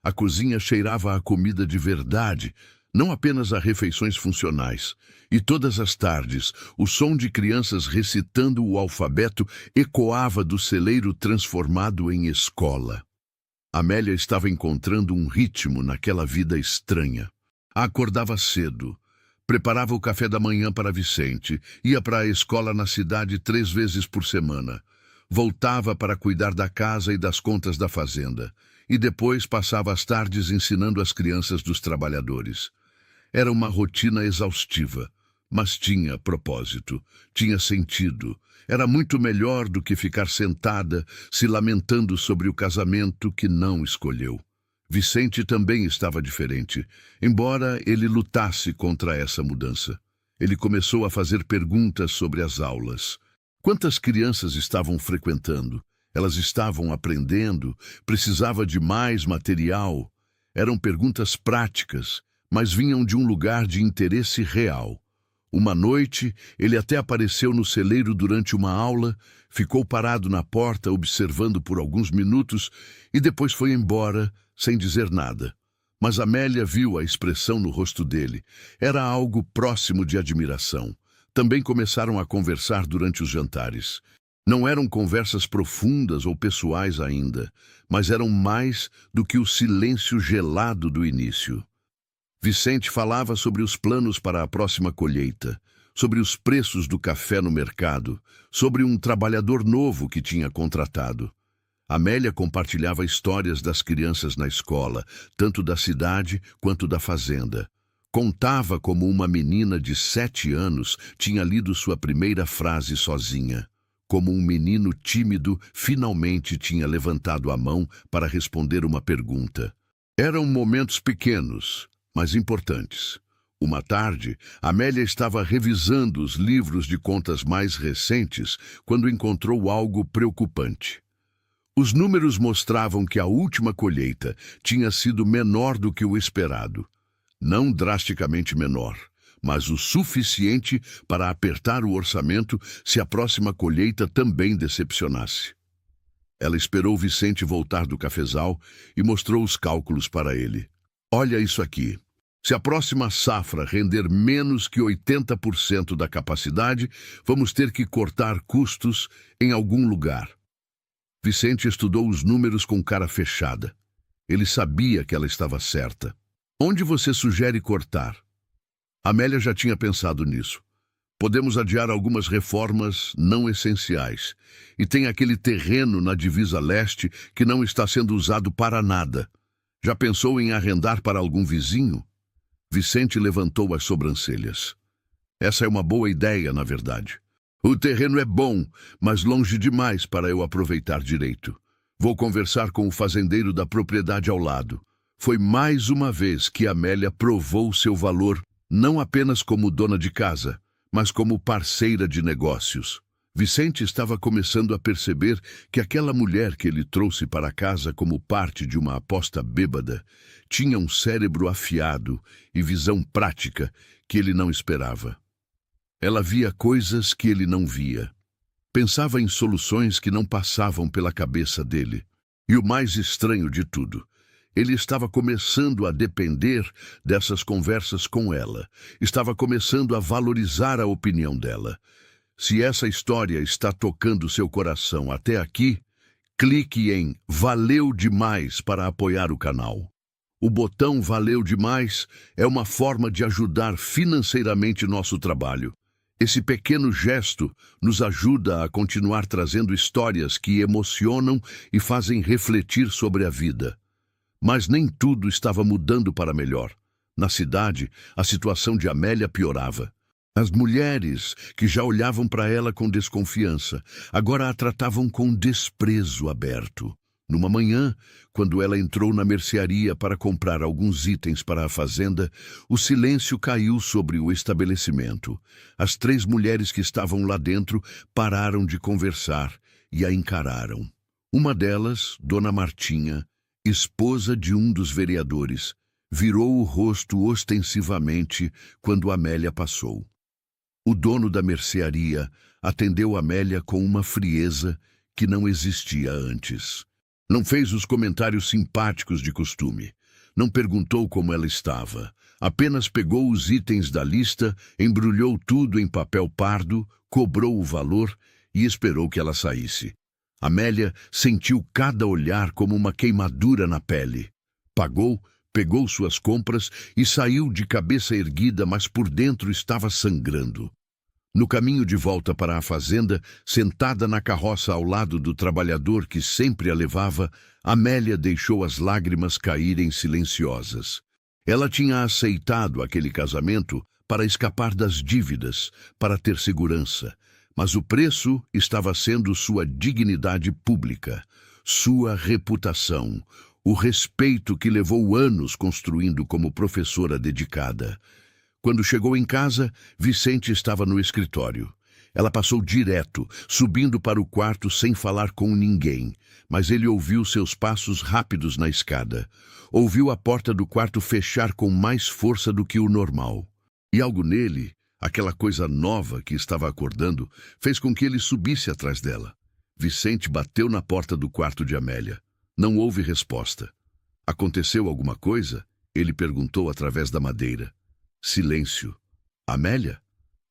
A cozinha cheirava a comida de verdade, não apenas a refeições funcionais. E todas as tardes, o som de crianças recitando o alfabeto ecoava do celeiro transformado em escola. Amélia estava encontrando um ritmo naquela vida estranha. Acordava cedo. Preparava o café da manhã para Vicente, ia para a escola na cidade 3 vezes por semana. Voltava para cuidar da casa e das contas da fazenda. E depois passava as tardes ensinando as crianças dos trabalhadores. Era uma rotina exaustiva, mas tinha propósito, tinha sentido. Era muito melhor do que ficar sentada, se lamentando sobre o casamento que não escolheu. Vicente também estava diferente, embora ele lutasse contra essa mudança. Ele começou a fazer perguntas sobre as aulas. Quantas crianças estavam frequentando? Elas estavam aprendendo? Precisava de mais material? Eram perguntas práticas, mas vinham de um lugar de interesse real. Uma noite, ele até apareceu no celeiro durante uma aula, ficou parado na porta observando por alguns minutos e depois foi embora, sem dizer nada. Mas Amélia viu a expressão no rosto dele. Era algo próximo de admiração. Também começaram a conversar durante os jantares. Não eram conversas profundas ou pessoais ainda, mas eram mais do que o silêncio gelado do início. Vicente falava sobre os planos para a próxima colheita, sobre os preços do café no mercado, sobre um trabalhador novo que tinha contratado. Amélia compartilhava histórias das crianças na escola, tanto da cidade quanto da fazenda. Contava como uma menina de 7 anos tinha lido sua primeira frase sozinha. Como um menino tímido finalmente tinha levantado a mão para responder uma pergunta. Eram momentos pequenos, mas importantes. Uma tarde, Amélia estava revisando os livros de contas mais recentes quando encontrou algo preocupante. Os números mostravam que a última colheita tinha sido menor do que o esperado. Não drasticamente menor, mas o suficiente para apertar o orçamento se a próxima colheita também decepcionasse. Ela esperou Vicente voltar do cafezal e mostrou os cálculos para ele. Olha isso aqui. Se a próxima safra render menos que 80% da capacidade, vamos ter que cortar custos em algum lugar. Vicente estudou os números com cara fechada. Ele sabia que ela estava certa. Onde você sugere cortar? Amélia já tinha pensado nisso. Podemos adiar algumas reformas não essenciais. E tem aquele terreno na divisa leste que não está sendo usado para nada. Já pensou em arrendar para algum vizinho? Vicente levantou as sobrancelhas. Essa é uma boa ideia, na verdade. O terreno é bom, mas longe demais para eu aproveitar direito. Vou conversar com o fazendeiro da propriedade ao lado. Foi mais uma vez que Amélia provou seu valor, não apenas como dona de casa, mas como parceira de negócios. Vicente estava começando a perceber que aquela mulher que ele trouxe para casa como parte de uma aposta bêbada tinha um cérebro afiado e visão prática que ele não esperava. Ela via coisas que ele não via. Pensava em soluções que não passavam pela cabeça dele. E o mais estranho de tudo, ele estava começando a depender dessas conversas com ela. Estava começando a valorizar a opinião dela. Se essa história está tocando seu coração até aqui, clique em Valeu Demais para apoiar o canal. O botão Valeu Demais é uma forma de ajudar financeiramente nosso trabalho. Esse pequeno gesto nos ajuda a continuar trazendo histórias que emocionam e fazem refletir sobre a vida. Mas nem tudo estava mudando para melhor. Na cidade, a situação de Amélia piorava. As mulheres, que já olhavam para ela com desconfiança, agora a tratavam com desprezo aberto. Numa manhã, quando ela entrou na mercearia para comprar alguns itens para a fazenda, o silêncio caiu sobre o estabelecimento. As 3 mulheres que estavam lá dentro pararam de conversar e a encararam. Uma delas, Dona Martinha, esposa de um dos vereadores, virou o rosto ostensivamente quando Amélia passou. O dono da mercearia atendeu Amélia com uma frieza que não existia antes. Não fez os comentários simpáticos de costume. Não perguntou como ela estava. Apenas pegou os itens da lista, embrulhou tudo em papel pardo, cobrou o valor e esperou que ela saísse. Amélia sentiu cada olhar como uma queimadura na pele. Pagou, pegou suas compras e saiu de cabeça erguida, mas por dentro estava sangrando. No caminho de volta para a fazenda, sentada na carroça ao lado do trabalhador que sempre a levava, Amélia deixou as lágrimas caírem silenciosas. Ela tinha aceitado aquele casamento para escapar das dívidas, para ter segurança, mas o preço estava sendo sua dignidade pública, sua reputação, o respeito que levou anos construindo como professora dedicada. Quando chegou em casa, Vicente estava no escritório. Ela passou direto, subindo para o quarto sem falar com ninguém, mas ele ouviu seus passos rápidos na escada. Ouviu a porta do quarto fechar com mais força do que o normal. E algo nele, aquela coisa nova que estava acordando, fez com que ele subisse atrás dela. Vicente bateu na porta do quarto de Amélia. Não houve resposta. Aconteceu alguma coisa? Ele perguntou através da madeira. Silêncio. Amélia?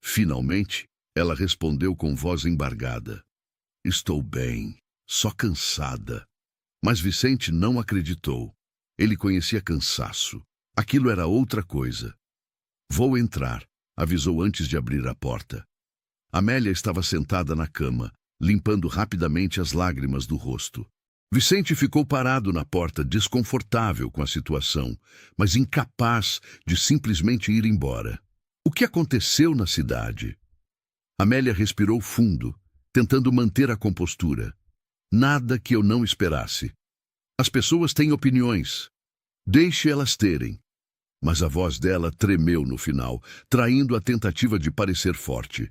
Finalmente, ela respondeu com voz embargada. Estou bem, só cansada. Mas Vicente não acreditou. Ele conhecia cansaço. Aquilo era outra coisa. Vou entrar, avisou antes de abrir a porta. Amélia estava sentada na cama, limpando rapidamente as lágrimas do rosto. Vicente ficou parado na porta, desconfortável com a situação, mas incapaz de simplesmente ir embora. O que aconteceu na cidade? Amélia respirou fundo, tentando manter a compostura. Nada que eu não esperasse. As pessoas têm opiniões. Deixe elas terem. Mas a voz dela tremeu no final, traindo a tentativa de parecer forte.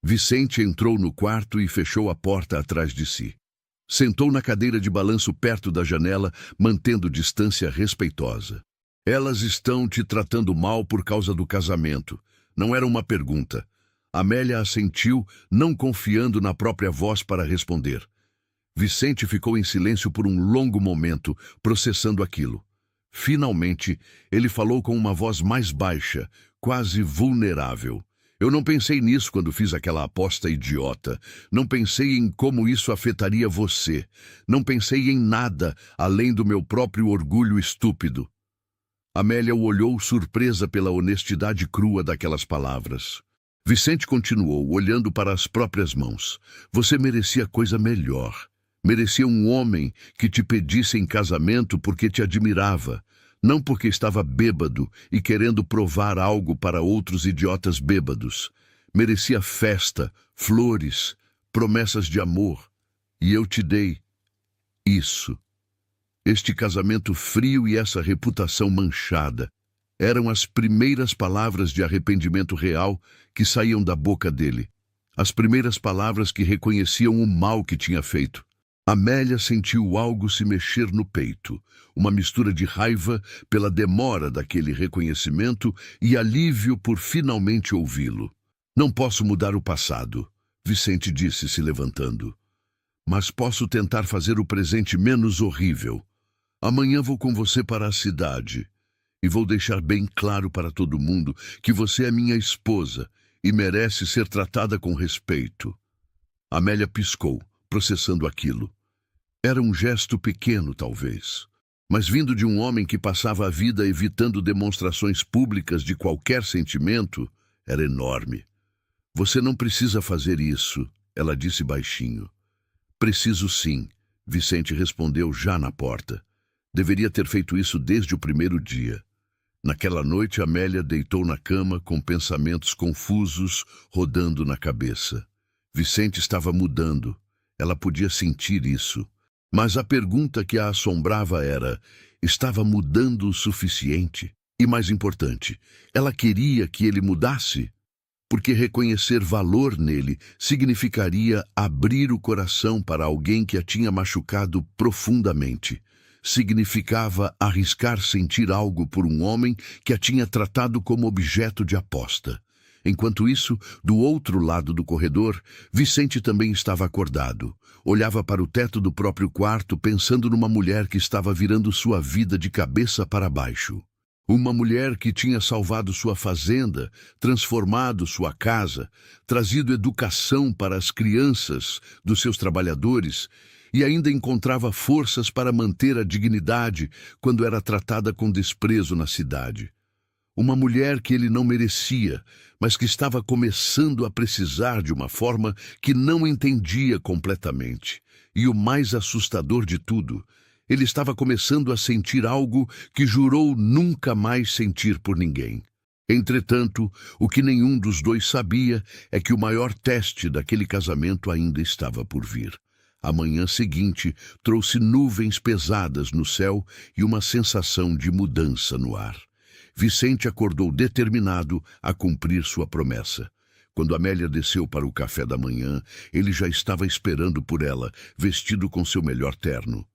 Vicente entrou no quarto e fechou a porta atrás de si. Sentou na cadeira de balanço perto da janela, mantendo distância respeitosa. Elas estão te tratando mal por causa do casamento. Não era uma pergunta. Amélia assentiu, não confiando na própria voz para responder. Vicente ficou em silêncio por um longo momento, processando aquilo. Finalmente, ele falou com uma voz mais baixa, quase vulnerável. Eu não pensei nisso quando fiz aquela aposta idiota. Não pensei em como isso afetaria você. Não pensei em nada além do meu próprio orgulho estúpido. Amélia o olhou surpresa pela honestidade crua daquelas palavras. Vicente continuou, olhando para as próprias mãos. Você merecia coisa melhor. Merecia um homem que te pedisse em casamento porque te admirava, não porque estava bêbado e querendo provar algo para outros idiotas bêbados. Merecia festa, flores, promessas de amor. E eu te dei isso. Este casamento frio e essa reputação manchada eram as primeiras palavras de arrependimento real que saíam da boca dele. As primeiras palavras que reconheciam o mal que tinha feito. Amélia sentiu algo se mexer no peito, uma mistura de raiva pela demora daquele reconhecimento e alívio por finalmente ouvi-lo. Não posso mudar o passado, Vicente disse, se levantando. Mas posso tentar fazer o presente menos horrível. Amanhã vou com você para a cidade e vou deixar bem claro para todo mundo que você é minha esposa e merece ser tratada com respeito. Amélia piscou, processando aquilo. Era um gesto pequeno, talvez, mas vindo de um homem que passava a vida evitando demonstrações públicas de qualquer sentimento, era enorme. Você não precisa fazer isso, ela disse baixinho. Preciso sim, Vicente respondeu já na porta. Deveria ter feito isso desde o primeiro dia. Naquela noite, Amélia deitou na cama com pensamentos confusos rodando na cabeça. Vicente estava mudando. Ela podia sentir isso. Mas a pergunta que a assombrava era, estava mudando o suficiente? E mais importante, ela queria que ele mudasse? Porque reconhecer valor nele significaria abrir o coração para alguém que a tinha machucado profundamente. Significava arriscar sentir algo por um homem que a tinha tratado como objeto de aposta. Enquanto isso, do outro lado do corredor, Vicente também estava acordado. Olhava para o teto do próprio quarto, pensando numa mulher que estava virando sua vida de cabeça para baixo. Uma mulher que tinha salvado sua fazenda, transformado sua casa, trazido educação para as crianças dos seus trabalhadores e ainda encontrava forças para manter a dignidade quando era tratada com desprezo na cidade. Uma mulher que ele não merecia, mas que estava começando a precisar de uma forma que não entendia completamente. E o mais assustador de tudo, ele estava começando a sentir algo que jurou nunca mais sentir por ninguém. Entretanto, o que nenhum dos dois sabia é que o maior teste daquele casamento ainda estava por vir. A manhã seguinte trouxe nuvens pesadas no céu e uma sensação de mudança no ar. Vicente acordou determinado a cumprir sua promessa. Quando Amélia desceu para o café da manhã, ele já estava esperando por ela, vestido com seu melhor terno.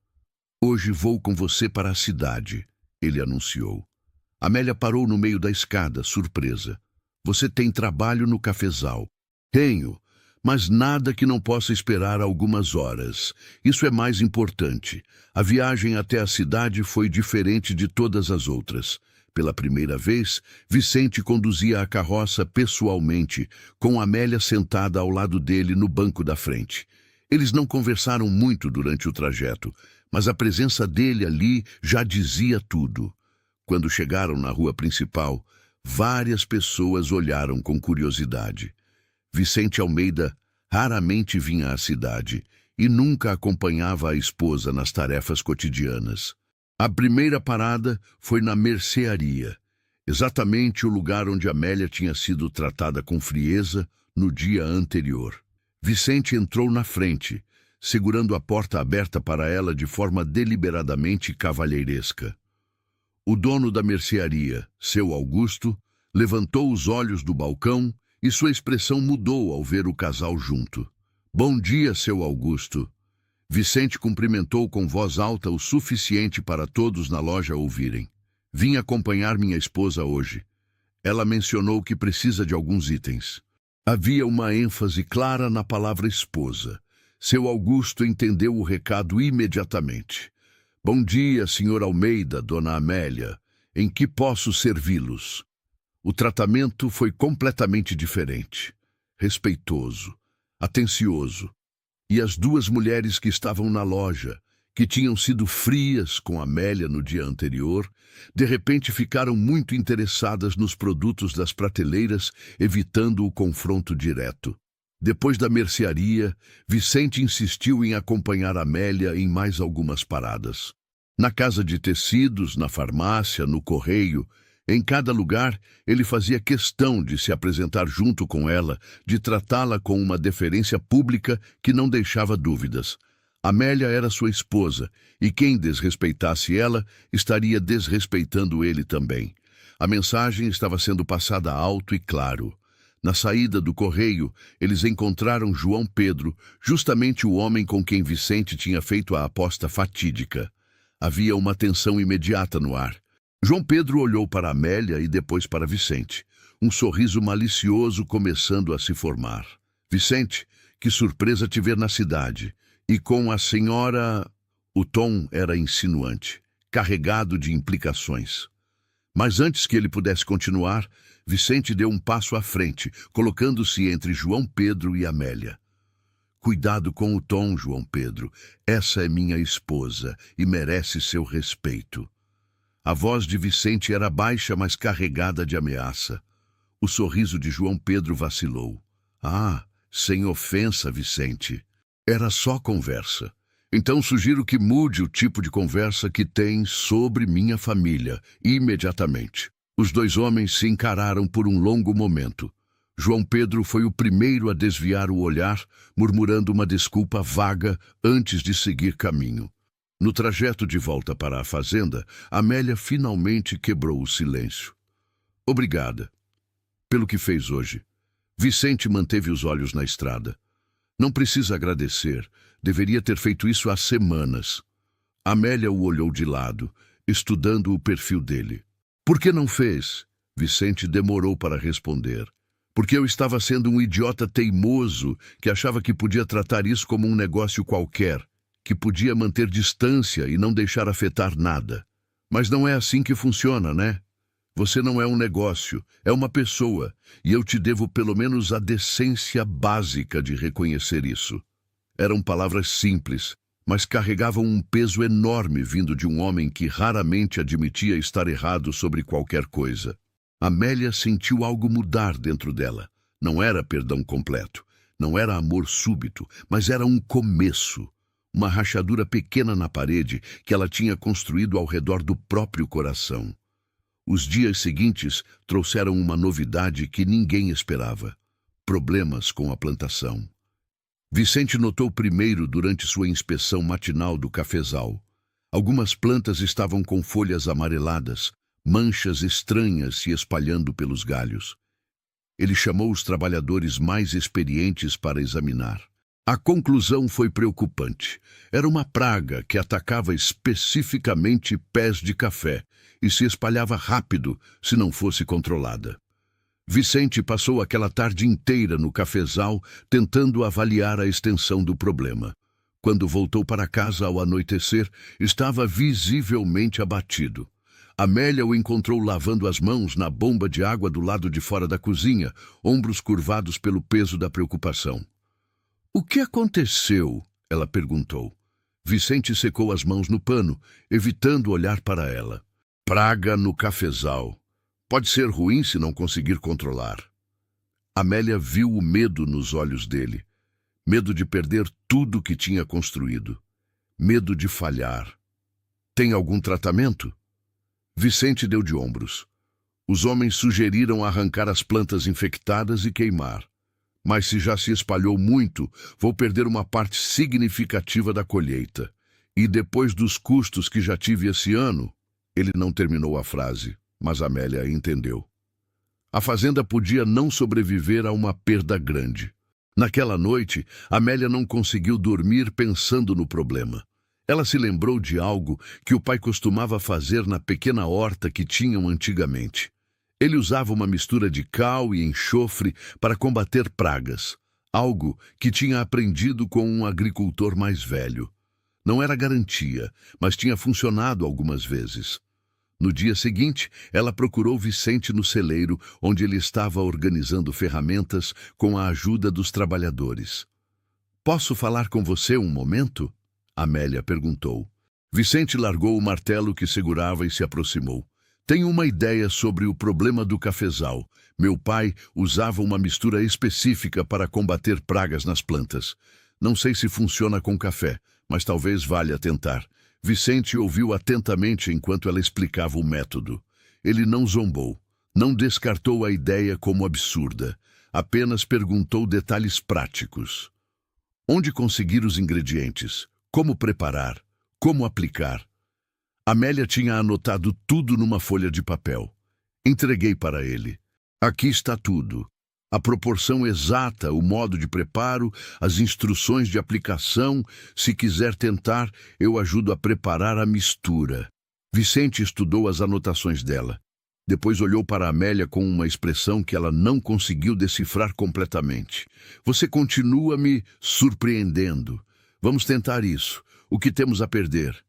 Hoje vou com você para a cidade, ele anunciou. Amélia parou no meio da escada, surpresa. Você tem trabalho no cafezal. Tenho, mas nada que não possa esperar algumas horas. Isso é mais importante. A viagem até a cidade foi diferente de todas as outras. Pela primeira vez, Vicente conduzia a carroça pessoalmente, com Amélia sentada ao lado dele no banco da frente. Eles não conversaram muito durante o trajeto, mas a presença dele ali já dizia tudo. Quando chegaram na rua principal, Várias pessoas olharam com curiosidade. Vicente Almeida raramente vinha à cidade e nunca acompanhava a esposa nas tarefas cotidianas. A primeira parada foi na mercearia, exatamente o lugar onde Amélia tinha sido tratada com frieza no dia anterior. Vicente entrou na frente, segurando a porta aberta para ela de forma deliberadamente cavalheiresca. O dono da mercearia, seu Augusto, levantou os olhos do balcão e sua expressão mudou ao ver o casal junto. "Bom dia, seu Augusto." Vicente cumprimentou com voz alta o suficiente para todos na loja ouvirem. "Vim acompanhar minha esposa hoje. Ela mencionou que precisa de alguns itens." Havia uma ênfase clara na palavra esposa. Seu Augusto entendeu o recado imediatamente. "Bom dia, senhor Almeida, dona Amélia. Em que posso servi-los?" O tratamento foi completamente diferente. Respeitoso, atencioso. E as duas mulheres que estavam na loja, que tinham sido frias com Amélia no dia anterior, de repente ficaram muito interessadas nos produtos das prateleiras, evitando o confronto direto. Depois da mercearia, Vicente insistiu em acompanhar Amélia em mais algumas paradas. Na casa de tecidos, na farmácia, no correio, em cada lugar, ele fazia questão de se apresentar junto com ela, de tratá-la com uma deferência pública que não deixava dúvidas. Amélia era sua esposa, e quem desrespeitasse ela estaria desrespeitando ele também. A mensagem estava sendo passada alto e claro. Na saída do correio, eles encontraram João Pedro, justamente o homem com quem Vicente tinha feito a aposta fatídica. Havia uma tensão imediata no ar. João Pedro olhou para Amélia e depois para Vicente, um sorriso malicioso começando a se formar. "Vicente, que surpresa te ver na cidade. E com a senhora..." O tom era insinuante, carregado de implicações. Mas antes que ele pudesse continuar, Vicente deu um passo à frente, colocando-se entre João Pedro e Amélia. "Cuidado com o tom, João Pedro. Essa é minha esposa e merece seu respeito." A voz de Vicente era baixa, mas carregada de ameaça. O sorriso de João Pedro vacilou. "Ah, sem ofensa, Vicente. Era só conversa. Então sugiro que mude o tipo de conversa que tem sobre minha família, imediatamente." Os dois homens se encararam por um longo momento. João Pedro foi o primeiro a desviar o olhar, murmurando uma desculpa vaga antes de seguir caminho. No trajeto de volta para a fazenda, Amélia finalmente quebrou o silêncio. "Obrigada pelo que fez hoje." Vicente manteve os olhos na estrada. "Não precisa agradecer. Deveria ter feito isso há semanas." Amélia o olhou de lado, estudando o perfil dele. "Por que não fez?" Vicente demorou para responder. "Porque eu estava sendo um idiota teimoso que achava que podia tratar isso como um negócio qualquer, que podia manter distância e não deixar afetar nada. Mas não é assim que funciona, né? Você não é um negócio, é uma pessoa, e eu te devo pelo menos a decência básica de reconhecer isso." Eram palavras simples, mas carregavam um peso enorme vindo de um homem que raramente admitia estar errado sobre qualquer coisa. Amélia sentiu algo mudar dentro dela. Não era perdão completo, não era amor súbito, mas era um começo. Uma rachadura pequena na parede que ela tinha construído ao redor do próprio coração. Os dias seguintes trouxeram uma novidade que ninguém esperava: problemas com a plantação. Vicente notou primeiro durante sua inspeção matinal do cafezal. Algumas plantas estavam com folhas amareladas, manchas estranhas se espalhando pelos galhos. Ele chamou os trabalhadores mais experientes para examinar. A conclusão foi preocupante. Era uma praga que atacava especificamente pés de café e se espalhava rápido se não fosse controlada. Vicente passou aquela tarde inteira no cafezal tentando avaliar a extensão do problema. Quando voltou para casa ao anoitecer, estava visivelmente abatido. Amélia o encontrou lavando as mãos na bomba de água do lado de fora da cozinha, ombros curvados pelo peso da preocupação. "O que aconteceu?" ela perguntou. Vicente secou as mãos no pano, evitando olhar para ela. "Praga no cafezal. Pode ser ruim se não conseguir controlar. Amélia viu o medo nos olhos dele. Medo de perder tudo que tinha construído. Medo de falhar. Tem algum tratamento? Vicente deu de ombros. Os homens sugeriram arrancar as plantas infectadas e queimar. Mas se já se espalhou muito, vou perder uma parte significativa da colheita. E depois dos custos que já tive esse ano... Ele não terminou a frase, mas Amélia entendeu. A fazenda podia não sobreviver a uma perda grande. Naquela noite, Amélia não conseguiu dormir pensando no problema. Ela se lembrou de algo que o pai costumava fazer na pequena horta que tinham antigamente. Ele usava uma mistura de cal e enxofre para combater pragas, algo que tinha aprendido com um agricultor mais velho. Não era garantia, mas tinha funcionado algumas vezes. No dia seguinte, ela procurou Vicente no celeiro, onde ele estava organizando ferramentas com a ajuda dos trabalhadores. "Posso falar com você um momento?" Amélia perguntou. Vicente largou o martelo que segurava e se aproximou. "Tenho uma ideia sobre o problema do cafezal. Meu pai usava uma mistura específica para combater pragas nas plantas. Não sei se funciona com café, mas talvez valha tentar." Vicente ouviu atentamente enquanto ela explicava o método. Ele não zombou, não descartou a ideia como absurda, apenas perguntou detalhes práticos. Onde conseguir os ingredientes? Como preparar? Como aplicar? Amélia tinha anotado tudo numa folha de papel. Entreguei para ele. "Aqui está tudo. A proporção exata, o modo de preparo, as instruções de aplicação. Se quiser tentar, eu ajudo a preparar a mistura." Vicente estudou as anotações dela. Depois olhou para Amélia com uma expressão que ela não conseguiu decifrar completamente. "Você continua me surpreendendo. Vamos tentar isso. O que temos a perder?"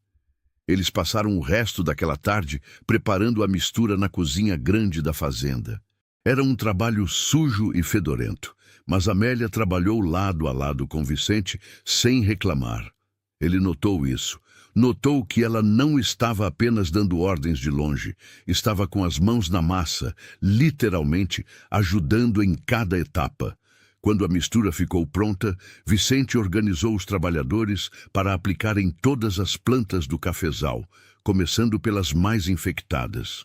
Eles passaram o resto daquela tarde preparando a mistura na cozinha grande da fazenda. Era um trabalho sujo e fedorento, mas Amélia trabalhou lado a lado com Vicente sem reclamar. Ele notou isso. Notou que ela não estava apenas dando ordens de longe, estava com as mãos na massa, literalmente ajudando em cada etapa. Quando a mistura ficou pronta, Vicente organizou os trabalhadores para aplicar em todas as plantas do cafezal, começando pelas mais infectadas.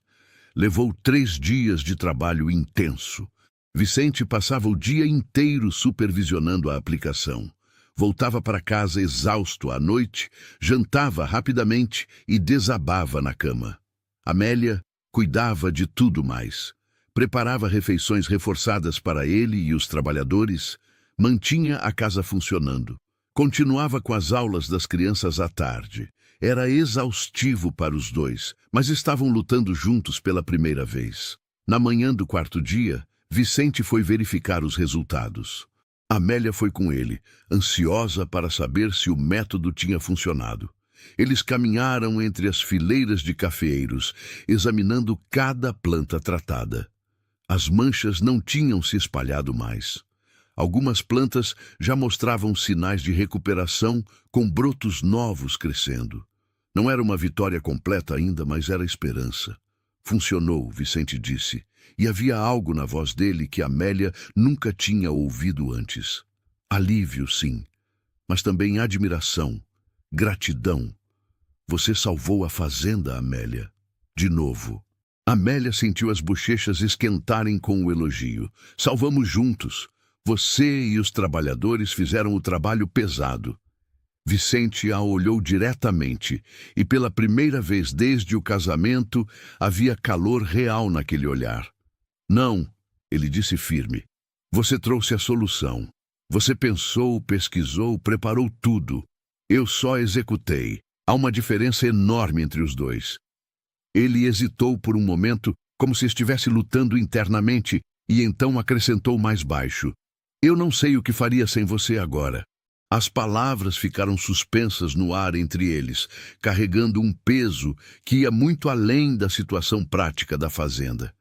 Levou 3 dias de trabalho intenso. Vicente passava o dia inteiro supervisionando a aplicação. Voltava para casa exausto à noite, jantava rapidamente e desabava na cama. Amélia cuidava de tudo mais. Preparava refeições reforçadas para ele e os trabalhadores, mantinha a casa funcionando. Continuava com as aulas das crianças à tarde. Era exaustivo para os dois, mas estavam lutando juntos pela primeira vez. Na manhã do 4º dia, Vicente foi verificar os resultados. Amélia foi com ele, ansiosa para saber se o método tinha funcionado. Eles caminharam entre as fileiras de cafeeiros, examinando cada planta tratada. As manchas não tinham se espalhado mais. Algumas plantas já mostravam sinais de recuperação, com brotos novos crescendo. Não era uma vitória completa ainda, mas era esperança. "Funcionou", Vicente disse, e havia algo na voz dele que Amélia nunca tinha ouvido antes. Alívio, sim, mas também admiração, gratidão. "Você salvou a fazenda, Amélia." De novo. Amélia sentiu as bochechas esquentarem com o elogio. "Salvamos juntos. Você e os trabalhadores fizeram o trabalho pesado." Vicente a olhou diretamente, e pela primeira vez desde o casamento havia calor real naquele olhar. "Não", ele disse firme. "Você trouxe a solução. Você pensou, pesquisou, preparou tudo. Eu só executei. Há uma diferença enorme entre os dois." Ele hesitou por um momento, como se estivesse lutando internamente, e então acrescentou mais baixo: "Eu não sei o que faria sem você agora." As palavras ficaram suspensas no ar entre eles, carregando um peso que ia muito além da situação prática da fazenda.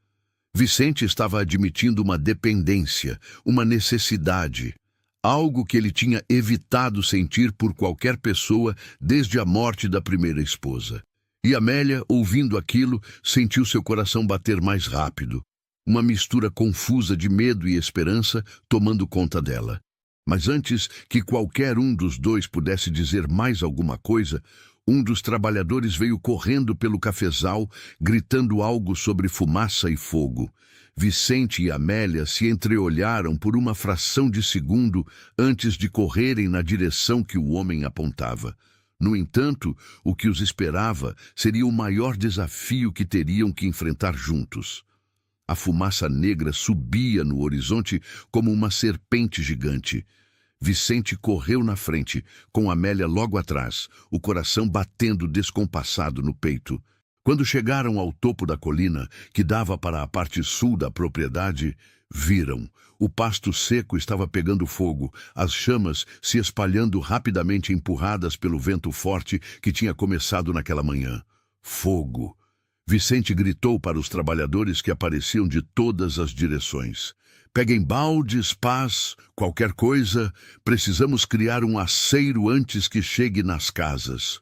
Vicente estava admitindo uma dependência, uma necessidade, algo que ele tinha evitado sentir por qualquer pessoa desde a morte da primeira esposa. E Amélia, ouvindo aquilo, sentiu seu coração bater mais rápido. Uma mistura confusa de medo e esperança tomando conta dela. Mas antes que qualquer um dos dois pudesse dizer mais alguma coisa, um dos trabalhadores veio correndo pelo cafezal, gritando algo sobre fumaça e fogo. Vicente e Amélia se entreolharam por uma fração de segundo antes de correrem na direção que o homem apontava. No entanto, o que os esperava seria o maior desafio que teriam que enfrentar juntos. A fumaça negra subia no horizonte como uma serpente gigante. Vicente correu na frente, com Amélia logo atrás, o coração batendo descompassado no peito. Quando chegaram ao topo da colina, que dava para a parte sul da propriedade, viram. O pasto seco estava pegando fogo, as chamas se espalhando rapidamente empurradas pelo vento forte que tinha começado naquela manhã. Fogo! Vicente gritou para os trabalhadores que apareciam de todas as direções. Peguem baldes, pás, qualquer coisa, precisamos criar um aceiro antes que chegue nas casas.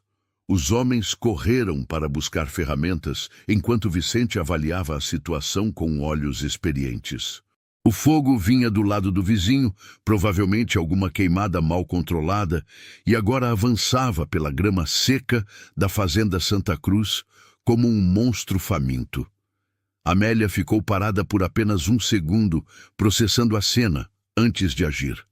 Os homens correram para buscar ferramentas, enquanto Vicente avaliava a situação com olhos experientes. O fogo vinha do lado do vizinho, provavelmente alguma queimada mal controlada, e agora avançava pela grama seca da fazenda Santa Cruz como um monstro faminto. Amélia ficou parada por apenas um segundo, processando a cena, antes de agir.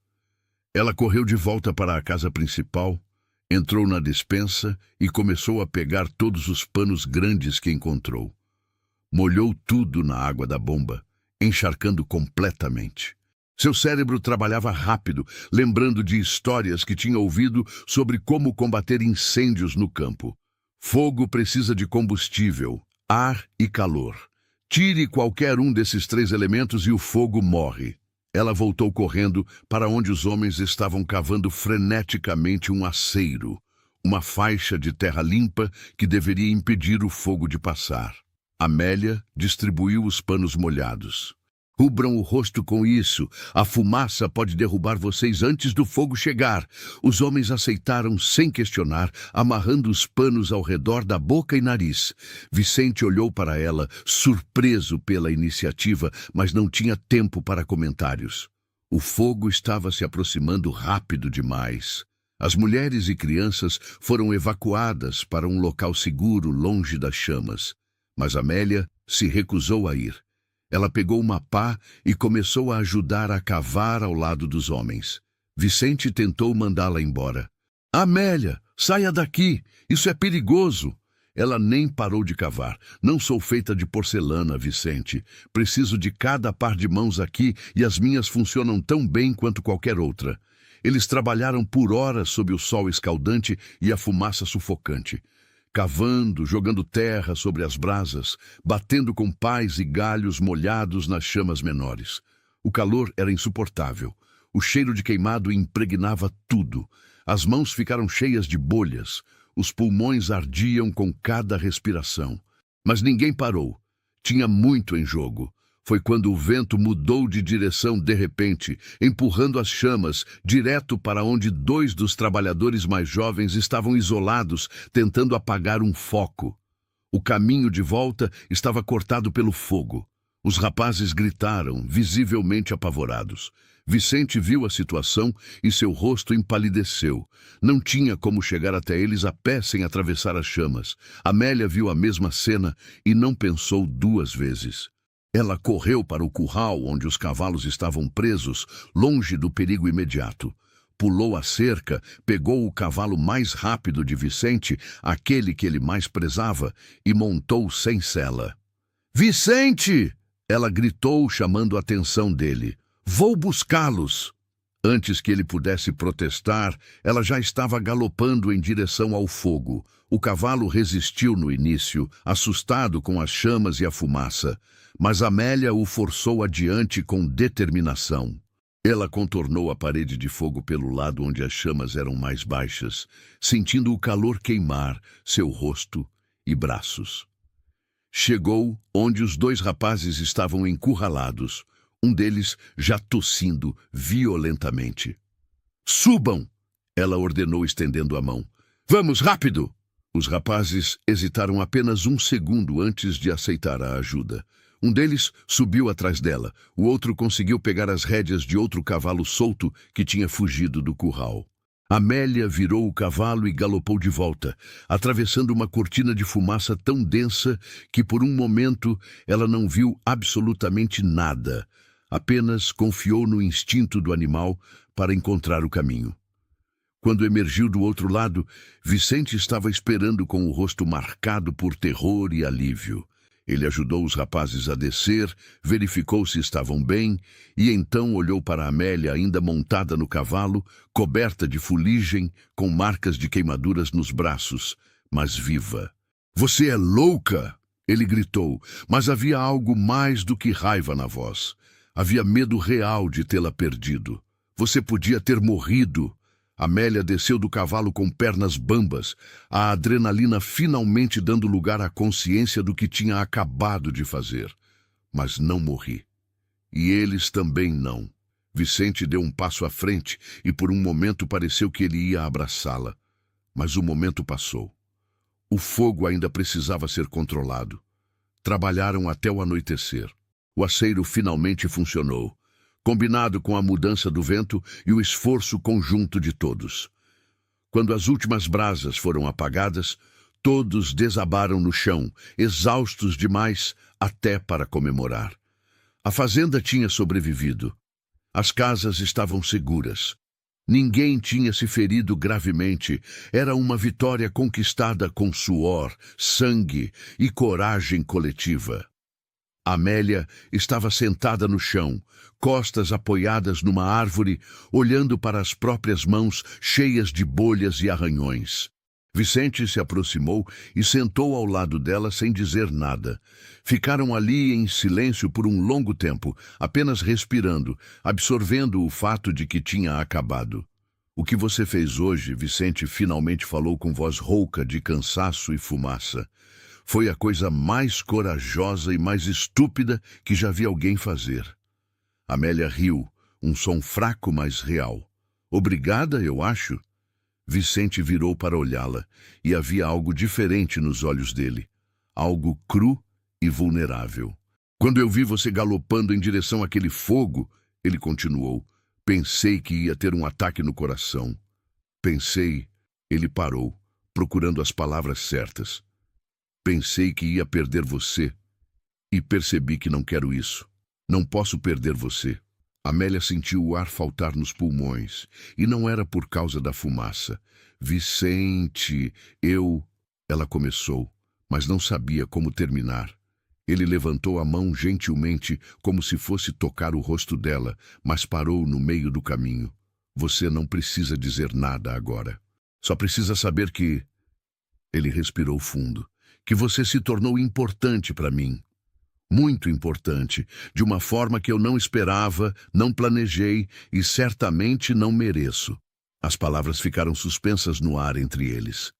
Ela correu de volta para a casa principal, entrou na despensa e começou a pegar todos os panos grandes que encontrou. Molhou tudo na água da bomba, encharcando completamente. Seu cérebro trabalhava rápido, lembrando de histórias que tinha ouvido sobre como combater incêndios no campo. Fogo precisa de combustível, ar e calor. Tire qualquer um desses três elementos e o fogo morre. Ela voltou correndo para onde os homens estavam cavando freneticamente um aceiro, uma faixa de terra limpa que deveria impedir o fogo de passar. Amélia distribuiu os panos molhados. Cubram o rosto com isso. A fumaça pode derrubar vocês antes do fogo chegar. Os homens aceitaram sem questionar, amarrando os panos ao redor da boca e nariz. Vicente olhou para ela, surpreso pela iniciativa, mas não tinha tempo para comentários. O fogo estava se aproximando rápido demais. As mulheres e crianças foram evacuadas para um local seguro longe das chamas. Mas Amélia se recusou a ir. Ela pegou uma pá e começou a ajudar a cavar ao lado dos homens. Vicente tentou mandá-la embora. Amélia, saia daqui! Isso é perigoso! Ela nem parou de cavar. Não sou feita de porcelana, Vicente. Preciso de cada par de mãos aqui e as minhas funcionam tão bem quanto qualquer outra. Eles trabalharam por horas sob o sol escaldante e a fumaça sufocante. Cavando, jogando terra sobre as brasas, batendo com pás e galhos molhados nas chamas menores. O calor era insuportável. O cheiro de queimado impregnava tudo. As mãos ficaram cheias de bolhas. Os pulmões ardiam com cada respiração. Mas ninguém parou. Tinha muito em jogo. Foi quando o vento mudou de direção de repente, empurrando as chamas direto para onde dois dos trabalhadores mais jovens estavam isolados, tentando apagar um foco. O caminho de volta estava cortado pelo fogo. Os rapazes gritaram, visivelmente apavorados. Vicente viu a situação e seu rosto empalideceu. Não tinha como chegar até eles a pé sem atravessar as chamas. Amélia viu a mesma cena e não pensou duas vezes. Ela correu para o curral onde os cavalos estavam presos, longe do perigo imediato. Pulou a cerca, pegou o cavalo mais rápido de Vicente, aquele que ele mais prezava, e montou sem sela. "Vicente!" Ela gritou, chamando a atenção dele. "Vou buscá-los!" Antes que ele pudesse protestar, ela já estava galopando em direção ao fogo. O cavalo resistiu no início, assustado com as chamas e a fumaça, mas Amélia o forçou adiante com determinação. Ela contornou a parede de fogo pelo lado onde as chamas eram mais baixas, sentindo o calor queimar seu rosto e braços. Chegou onde os dois rapazes estavam encurralados, um deles já tossindo violentamente. "Subam!" ela ordenou estendendo a mão. "Vamos, rápido!" Os rapazes hesitaram apenas um segundo antes de aceitar a ajuda. Um deles subiu atrás dela, o outro conseguiu pegar as rédeas de outro cavalo solto que tinha fugido do curral. Amélia virou o cavalo e galopou de volta, atravessando uma cortina de fumaça tão densa que por um momento ela não viu absolutamente nada, apenas confiou no instinto do animal para encontrar o caminho. Quando emergiu do outro lado, Vicente estava esperando com o rosto marcado por terror e alívio. Ele ajudou os rapazes a descer, verificou se estavam bem e então olhou para Amélia ainda montada no cavalo, coberta de fuligem, com marcas de queimaduras nos braços, mas viva. "Você é louca!" ele gritou, mas havia algo mais do que raiva na voz. Havia medo real de tê-la perdido. "Você podia ter morrido." Amélia desceu do cavalo com pernas bambas, a adrenalina finalmente dando lugar à consciência do que tinha acabado de fazer. Mas não morri. E eles também não. Vicente deu um passo à frente e por um momento pareceu que ele ia abraçá-la. Mas o momento passou. O fogo ainda precisava ser controlado. Trabalharam até o anoitecer. O aceiro finalmente funcionou, combinado com a mudança do vento e o esforço conjunto de todos. Quando as últimas brasas foram apagadas, todos desabaram no chão, exaustos demais até para comemorar. A fazenda tinha sobrevivido. As casas estavam seguras. Ninguém tinha se ferido gravemente. Era uma vitória conquistada com suor, sangue e coragem coletiva. Amélia estava sentada no chão, costas apoiadas numa árvore, olhando para as próprias mãos cheias de bolhas e arranhões. Vicente se aproximou e sentou ao lado dela sem dizer nada. Ficaram ali em silêncio por um longo tempo, apenas respirando, absorvendo o fato de que tinha acabado. "O que você fez hoje?" Vicente finalmente falou com voz rouca de cansaço e fumaça. "Foi a coisa mais corajosa e mais estúpida que já vi alguém fazer." Amélia riu, um som fraco, mas real. "Obrigada, eu acho." Vicente virou para olhá-la, e havia algo diferente nos olhos dele. Algo cru e vulnerável. "Quando eu vi você galopando em direção àquele fogo," ele continuou, "pensei que ia ter um ataque no coração. Pensei..." Ele parou, procurando as palavras certas. "Pensei que ia perder você. E percebi que não quero isso. Não posso perder você." Amélia sentiu o ar faltar nos pulmões, e não era por causa da fumaça. "Vicente, eu..." Ela começou, mas não sabia como terminar. Ele levantou a mão gentilmente, como se fosse tocar o rosto dela, mas parou no meio do caminho. "Você não precisa dizer nada agora. Só precisa saber que..." Ele respirou fundo. "Que você se tornou importante para mim. Muito importante, de uma forma que eu não esperava, não planejei e certamente não mereço." As palavras ficaram suspensas no ar entre eles.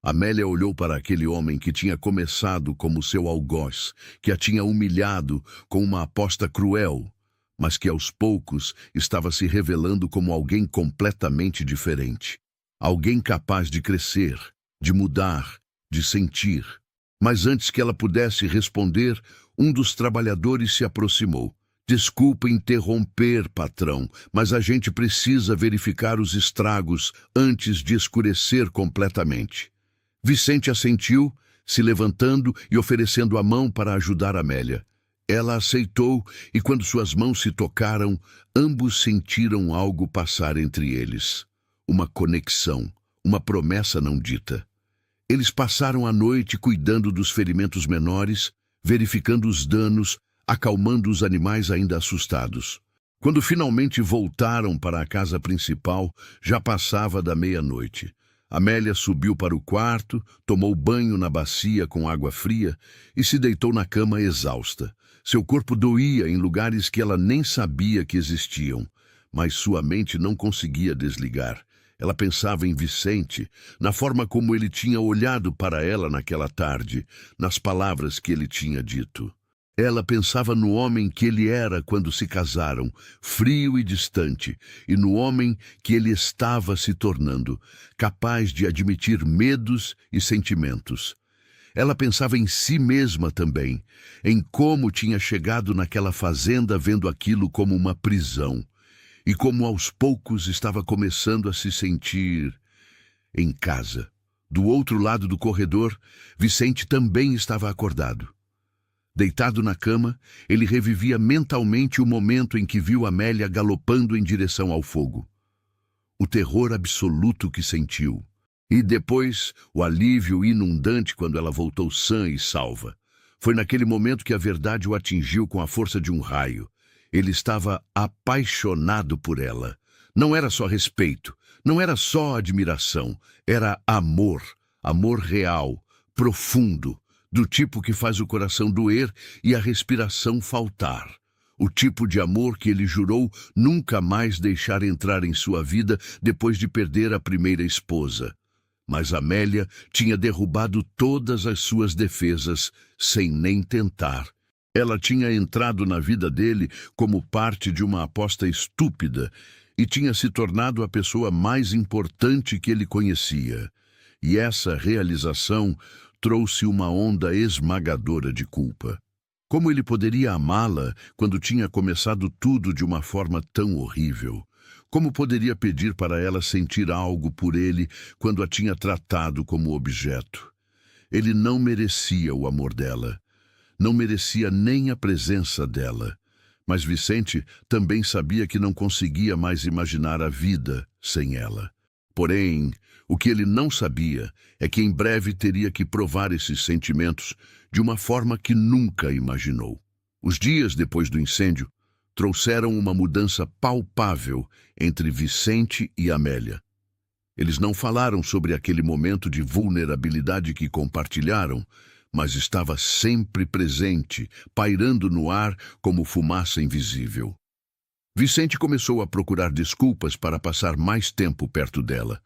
Amélia olhou para aquele homem que tinha começado como seu algoz, que a tinha humilhado com uma aposta cruel, mas que aos poucos estava se revelando como alguém completamente diferente. Alguém capaz de crescer, de mudar, de sentir. Mas antes que ela pudesse responder, um dos trabalhadores se aproximou. "Desculpa interromper, patrão, mas a gente precisa verificar os estragos antes de escurecer completamente." Vicente assentiu, se levantando e oferecendo a mão para ajudar Amélia. Ela aceitou e quando suas mãos se tocaram, ambos sentiram algo passar entre eles. Uma conexão, uma promessa não dita. Eles passaram a noite cuidando dos ferimentos menores, verificando os danos, acalmando os animais ainda assustados. Quando finalmente voltaram para a casa principal, já passava da meia-noite. Amélia subiu para o quarto, tomou banho na bacia com água fria e se deitou na cama exausta. Seu corpo doía em lugares que ela nem sabia que existiam, mas sua mente não conseguia desligar. Ela pensava em Vicente, na forma como ele tinha olhado para ela naquela tarde, nas palavras que ele tinha dito. Ela pensava no homem que ele era quando se casaram, frio e distante, e no homem que ele estava se tornando, capaz de admitir medos e sentimentos. Ela pensava em si mesma também, em como tinha chegado naquela fazenda vendo aquilo como uma prisão, e como aos poucos estava começando a se sentir em casa. Do outro lado do corredor, Vicente também estava acordado. Deitado na cama, ele revivia mentalmente o momento em que viu Amélia galopando em direção ao fogo. O terror absoluto que sentiu. E depois, o alívio inundante quando ela voltou sã e salva. Foi naquele momento que a verdade o atingiu com a força de um raio. Ele estava apaixonado por ela. Não era só respeito, não era só admiração, era amor. Amor real, profundo, do tipo que faz o coração doer e a respiração faltar. O tipo de amor que ele jurou nunca mais deixar entrar em sua vida depois de perder a primeira esposa. Mas Amélia tinha derrubado todas as suas defesas, sem nem tentar. Ela tinha entrado na vida dele como parte de uma aposta estúpida e tinha se tornado a pessoa mais importante que ele conhecia. E essa realização trouxe uma onda esmagadora de culpa. Como ele poderia amá-la quando tinha começado tudo de uma forma tão horrível? Como poderia pedir para ela sentir algo por ele quando a tinha tratado como objeto? Ele não merecia o amor dela. Não merecia nem a presença dela. Mas Vicente também sabia que não conseguia mais imaginar a vida sem ela. Porém, o que ele não sabia é que em breve teria que provar esses sentimentos de uma forma que nunca imaginou. Os dias depois do incêndio trouxeram uma mudança palpável entre Vicente e Amélia. Eles não falaram sobre aquele momento de vulnerabilidade que compartilharam, mas estava sempre presente, pairando no ar como fumaça invisível. Vicente começou a procurar desculpas para passar mais tempo perto dela.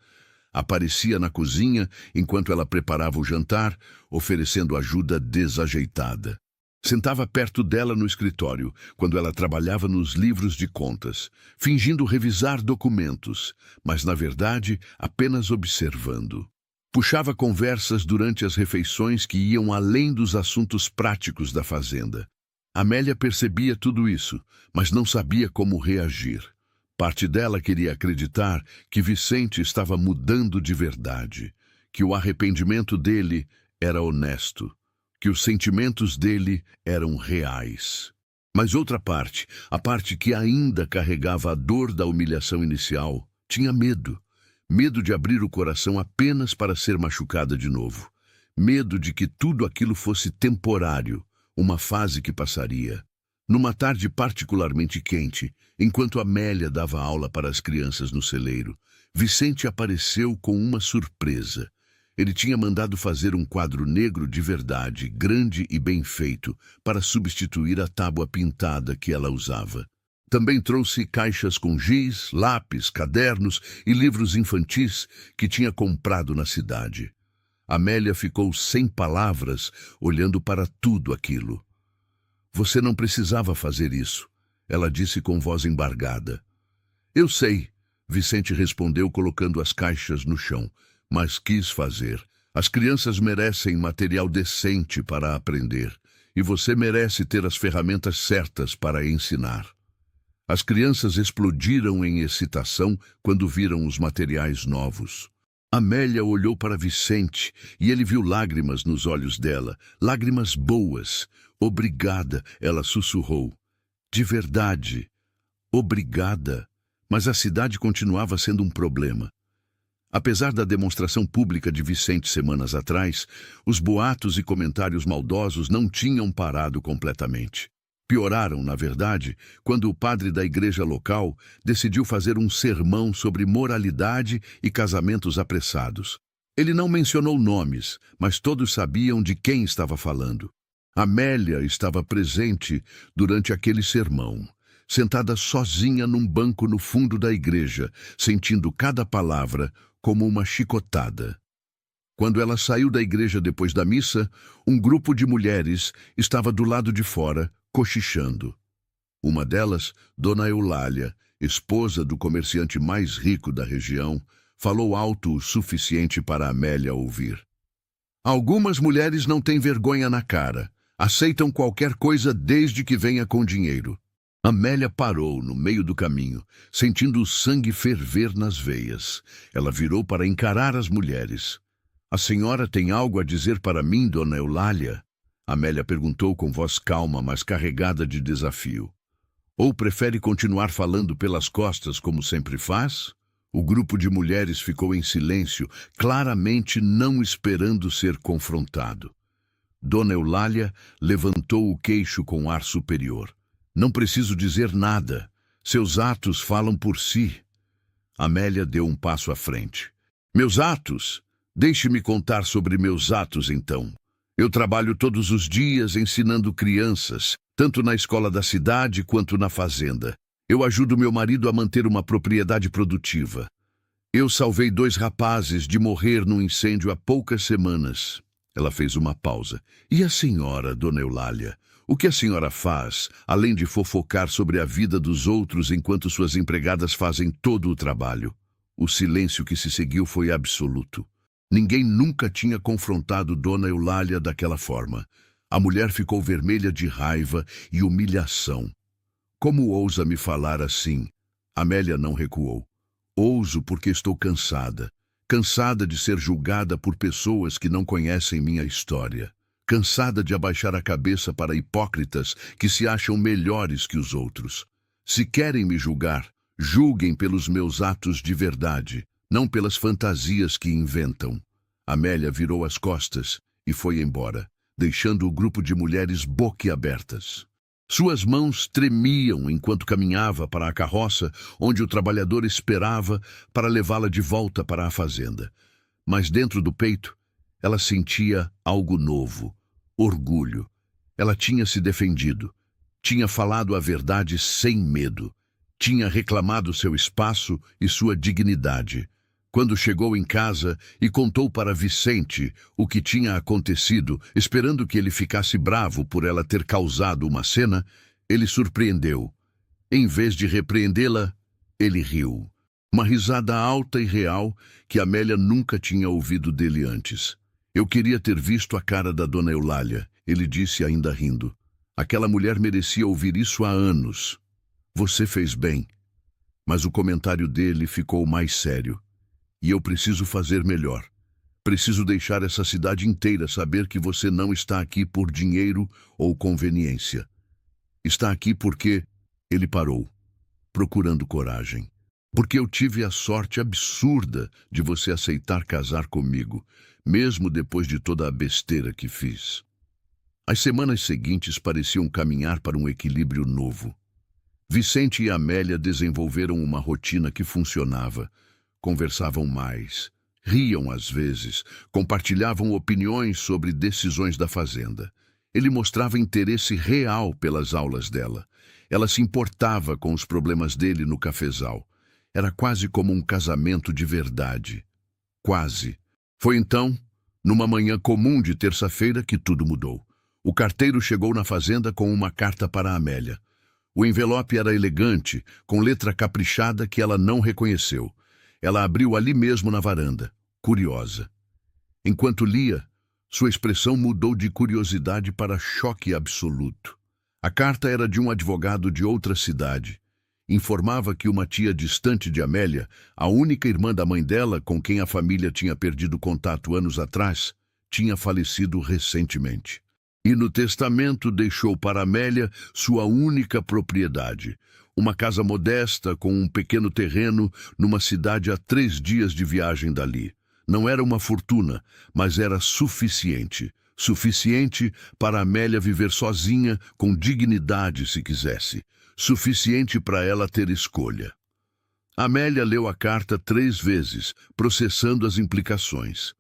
Aparecia na cozinha enquanto ela preparava o jantar, oferecendo ajuda desajeitada. Sentava perto dela no escritório, quando ela trabalhava nos livros de contas, fingindo revisar documentos, mas, na verdade, apenas observando. Puxava conversas durante as refeições que iam além dos assuntos práticos da fazenda. Amélia percebia tudo isso, mas não sabia como reagir. Parte dela queria acreditar que Vicente estava mudando de verdade, que o arrependimento dele era honesto, que os sentimentos dele eram reais. Mas outra parte, a parte que ainda carregava a dor da humilhação inicial, tinha medo. Medo de abrir o coração apenas para ser machucada de novo. Medo de que tudo aquilo fosse temporário, uma fase que passaria. Numa tarde particularmente quente, enquanto Amélia dava aula para as crianças no celeiro, Vicente apareceu com uma surpresa. Ele tinha mandado fazer um quadro negro de verdade, grande e bem feito, para substituir a tábua pintada que ela usava. Também trouxe caixas com giz, lápis, cadernos e livros infantis que tinha comprado na cidade. Amélia ficou sem palavras, olhando para tudo aquilo. Você não precisava fazer isso, ela disse com voz embargada. Eu sei, Vicente respondeu colocando as caixas no chão, mas quis fazer. As crianças merecem material decente para aprender, e você merece ter as ferramentas certas para ensinar. As crianças explodiram em excitação quando viram os materiais novos. Amélia olhou para Vicente e ele viu lágrimas nos olhos dela, lágrimas boas. Obrigada, ela sussurrou. De verdade, obrigada. Mas a cidade continuava sendo um problema. Apesar da demonstração pública de Vicente semanas atrás, os boatos e comentários maldosos não tinham parado completamente. Pioraram, na verdade, quando o padre da igreja local decidiu fazer um sermão sobre moralidade e casamentos apressados. Ele não mencionou nomes, mas todos sabiam de quem estava falando. Amélia estava presente durante aquele sermão, sentada sozinha num banco no fundo da igreja, sentindo cada palavra como uma chicotada. Quando ela saiu da igreja depois da missa, um grupo de mulheres estava do lado de fora, cochichando. Uma delas, Dona Eulália, esposa do comerciante mais rico da região, falou alto o suficiente para Amélia ouvir. Algumas mulheres não têm vergonha na cara. Aceitam qualquer coisa desde que venha com dinheiro. Amélia parou no meio do caminho, sentindo o sangue ferver nas veias. Ela virou para encarar as mulheres. A senhora tem algo a dizer para mim, Dona Eulália? Amélia perguntou com voz calma, mas carregada de desafio. Ou prefere continuar falando pelas costas como sempre faz? O grupo de mulheres ficou em silêncio, claramente não esperando ser confrontado. Dona Eulália levantou o queixo com ar superior. Não preciso dizer nada. Seus atos falam por si. Amélia deu um passo à frente. Meus atos? Deixe-me contar sobre meus atos, então. Eu trabalho todos os dias ensinando crianças, tanto na escola da cidade quanto na fazenda. Eu ajudo meu marido a manter uma propriedade produtiva. Eu salvei 2 rapazes de morrer num incêndio há poucas semanas. Ela fez uma pausa. E a senhora, Dona Eulália? O que a senhora faz, além de fofocar sobre a vida dos outros enquanto suas empregadas fazem todo o trabalho? O silêncio que se seguiu foi absoluto. Ninguém nunca tinha confrontado Dona Eulália daquela forma. A mulher ficou vermelha de raiva e humilhação. Como ousa me falar assim? Amélia não recuou. Ouso porque estou cansada. Cansada de ser julgada por pessoas que não conhecem minha história. Cansada de abaixar a cabeça para hipócritas que se acham melhores que os outros. Se querem me julgar, julguem pelos meus atos de verdade, não pelas fantasias que inventam. Amélia virou as costas e foi embora, deixando o grupo de mulheres boquiabertas. Suas mãos tremiam enquanto caminhava para a carroça onde o trabalhador esperava para levá-la de volta para a fazenda. Mas dentro do peito, ela sentia algo novo, orgulho. Ela tinha se defendido, tinha falado a verdade sem medo, tinha reclamado seu espaço e sua dignidade. Quando chegou em casa e contou para Vicente o que tinha acontecido, esperando que ele ficasse bravo por ela ter causado uma cena, ele surpreendeu. Em vez de repreendê-la, ele riu. Uma risada alta e real que Amélia nunca tinha ouvido dele antes. Eu queria ter visto a cara da Dona Eulália, ele disse ainda rindo. Aquela mulher merecia ouvir isso há anos. Você fez bem. Mas o comentário dele ficou mais sério. E eu preciso fazer melhor. Preciso deixar essa cidade inteira saber que você não está aqui por dinheiro ou conveniência. Está aqui porque... Ele parou, procurando coragem. Porque eu tive a sorte absurda de você aceitar casar comigo, mesmo depois de toda a besteira que fiz. As semanas seguintes pareciam caminhar para um equilíbrio novo. Vicente e Amélia desenvolveram uma rotina que funcionava. Conversavam mais, riam às vezes, compartilhavam opiniões sobre decisões da fazenda. Ele mostrava interesse real pelas aulas dela. Ela se importava com os problemas dele no cafezal. Era quase como um casamento de verdade. Quase. Foi então, numa manhã comum de terça-feira, que tudo mudou. O carteiro chegou na fazenda com uma carta para Amélia. O envelope era elegante, com letra caprichada que ela não reconheceu. Ela abriu ali mesmo na varanda, curiosa. Enquanto lia, sua expressão mudou de curiosidade para choque absoluto. A carta era de um advogado de outra cidade. Informava que uma tia distante de Amélia, a única irmã da mãe dela com quem a família tinha perdido contato anos atrás, tinha falecido recentemente. E no testamento deixou para Amélia sua única propriedade, uma casa modesta com um pequeno terreno numa cidade a 3 dias de viagem dali. Não era uma fortuna, mas era suficiente. Suficiente para Amélia viver sozinha, com dignidade se quisesse. Suficiente para ela ter escolha. Amélia leu a carta 3 vezes, processando as implicações.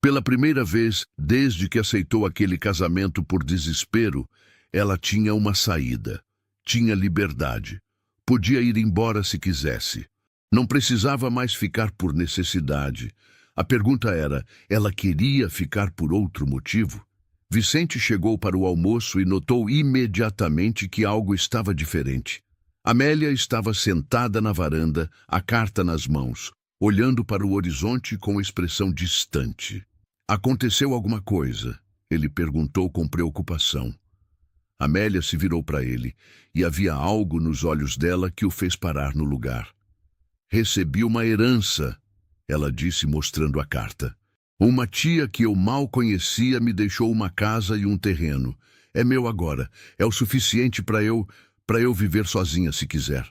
Pela primeira vez, desde que aceitou aquele casamento por desespero, ela tinha uma saída. Tinha liberdade. Podia ir embora se quisesse. Não precisava mais ficar por necessidade. A pergunta era, ela queria ficar por outro motivo? Vicente chegou para o almoço e notou imediatamente que algo estava diferente. Amélia estava sentada na varanda, a carta nas mãos, olhando para o horizonte com expressão distante. Aconteceu alguma coisa? Ele perguntou com preocupação. Amélia se virou para ele, e havia algo nos olhos dela que o fez parar no lugar. Recebi uma herança, ela disse mostrando a carta. Uma tia que eu mal conhecia me deixou uma casa e um terreno. É meu agora, é o suficiente para eu viver sozinha se quiser.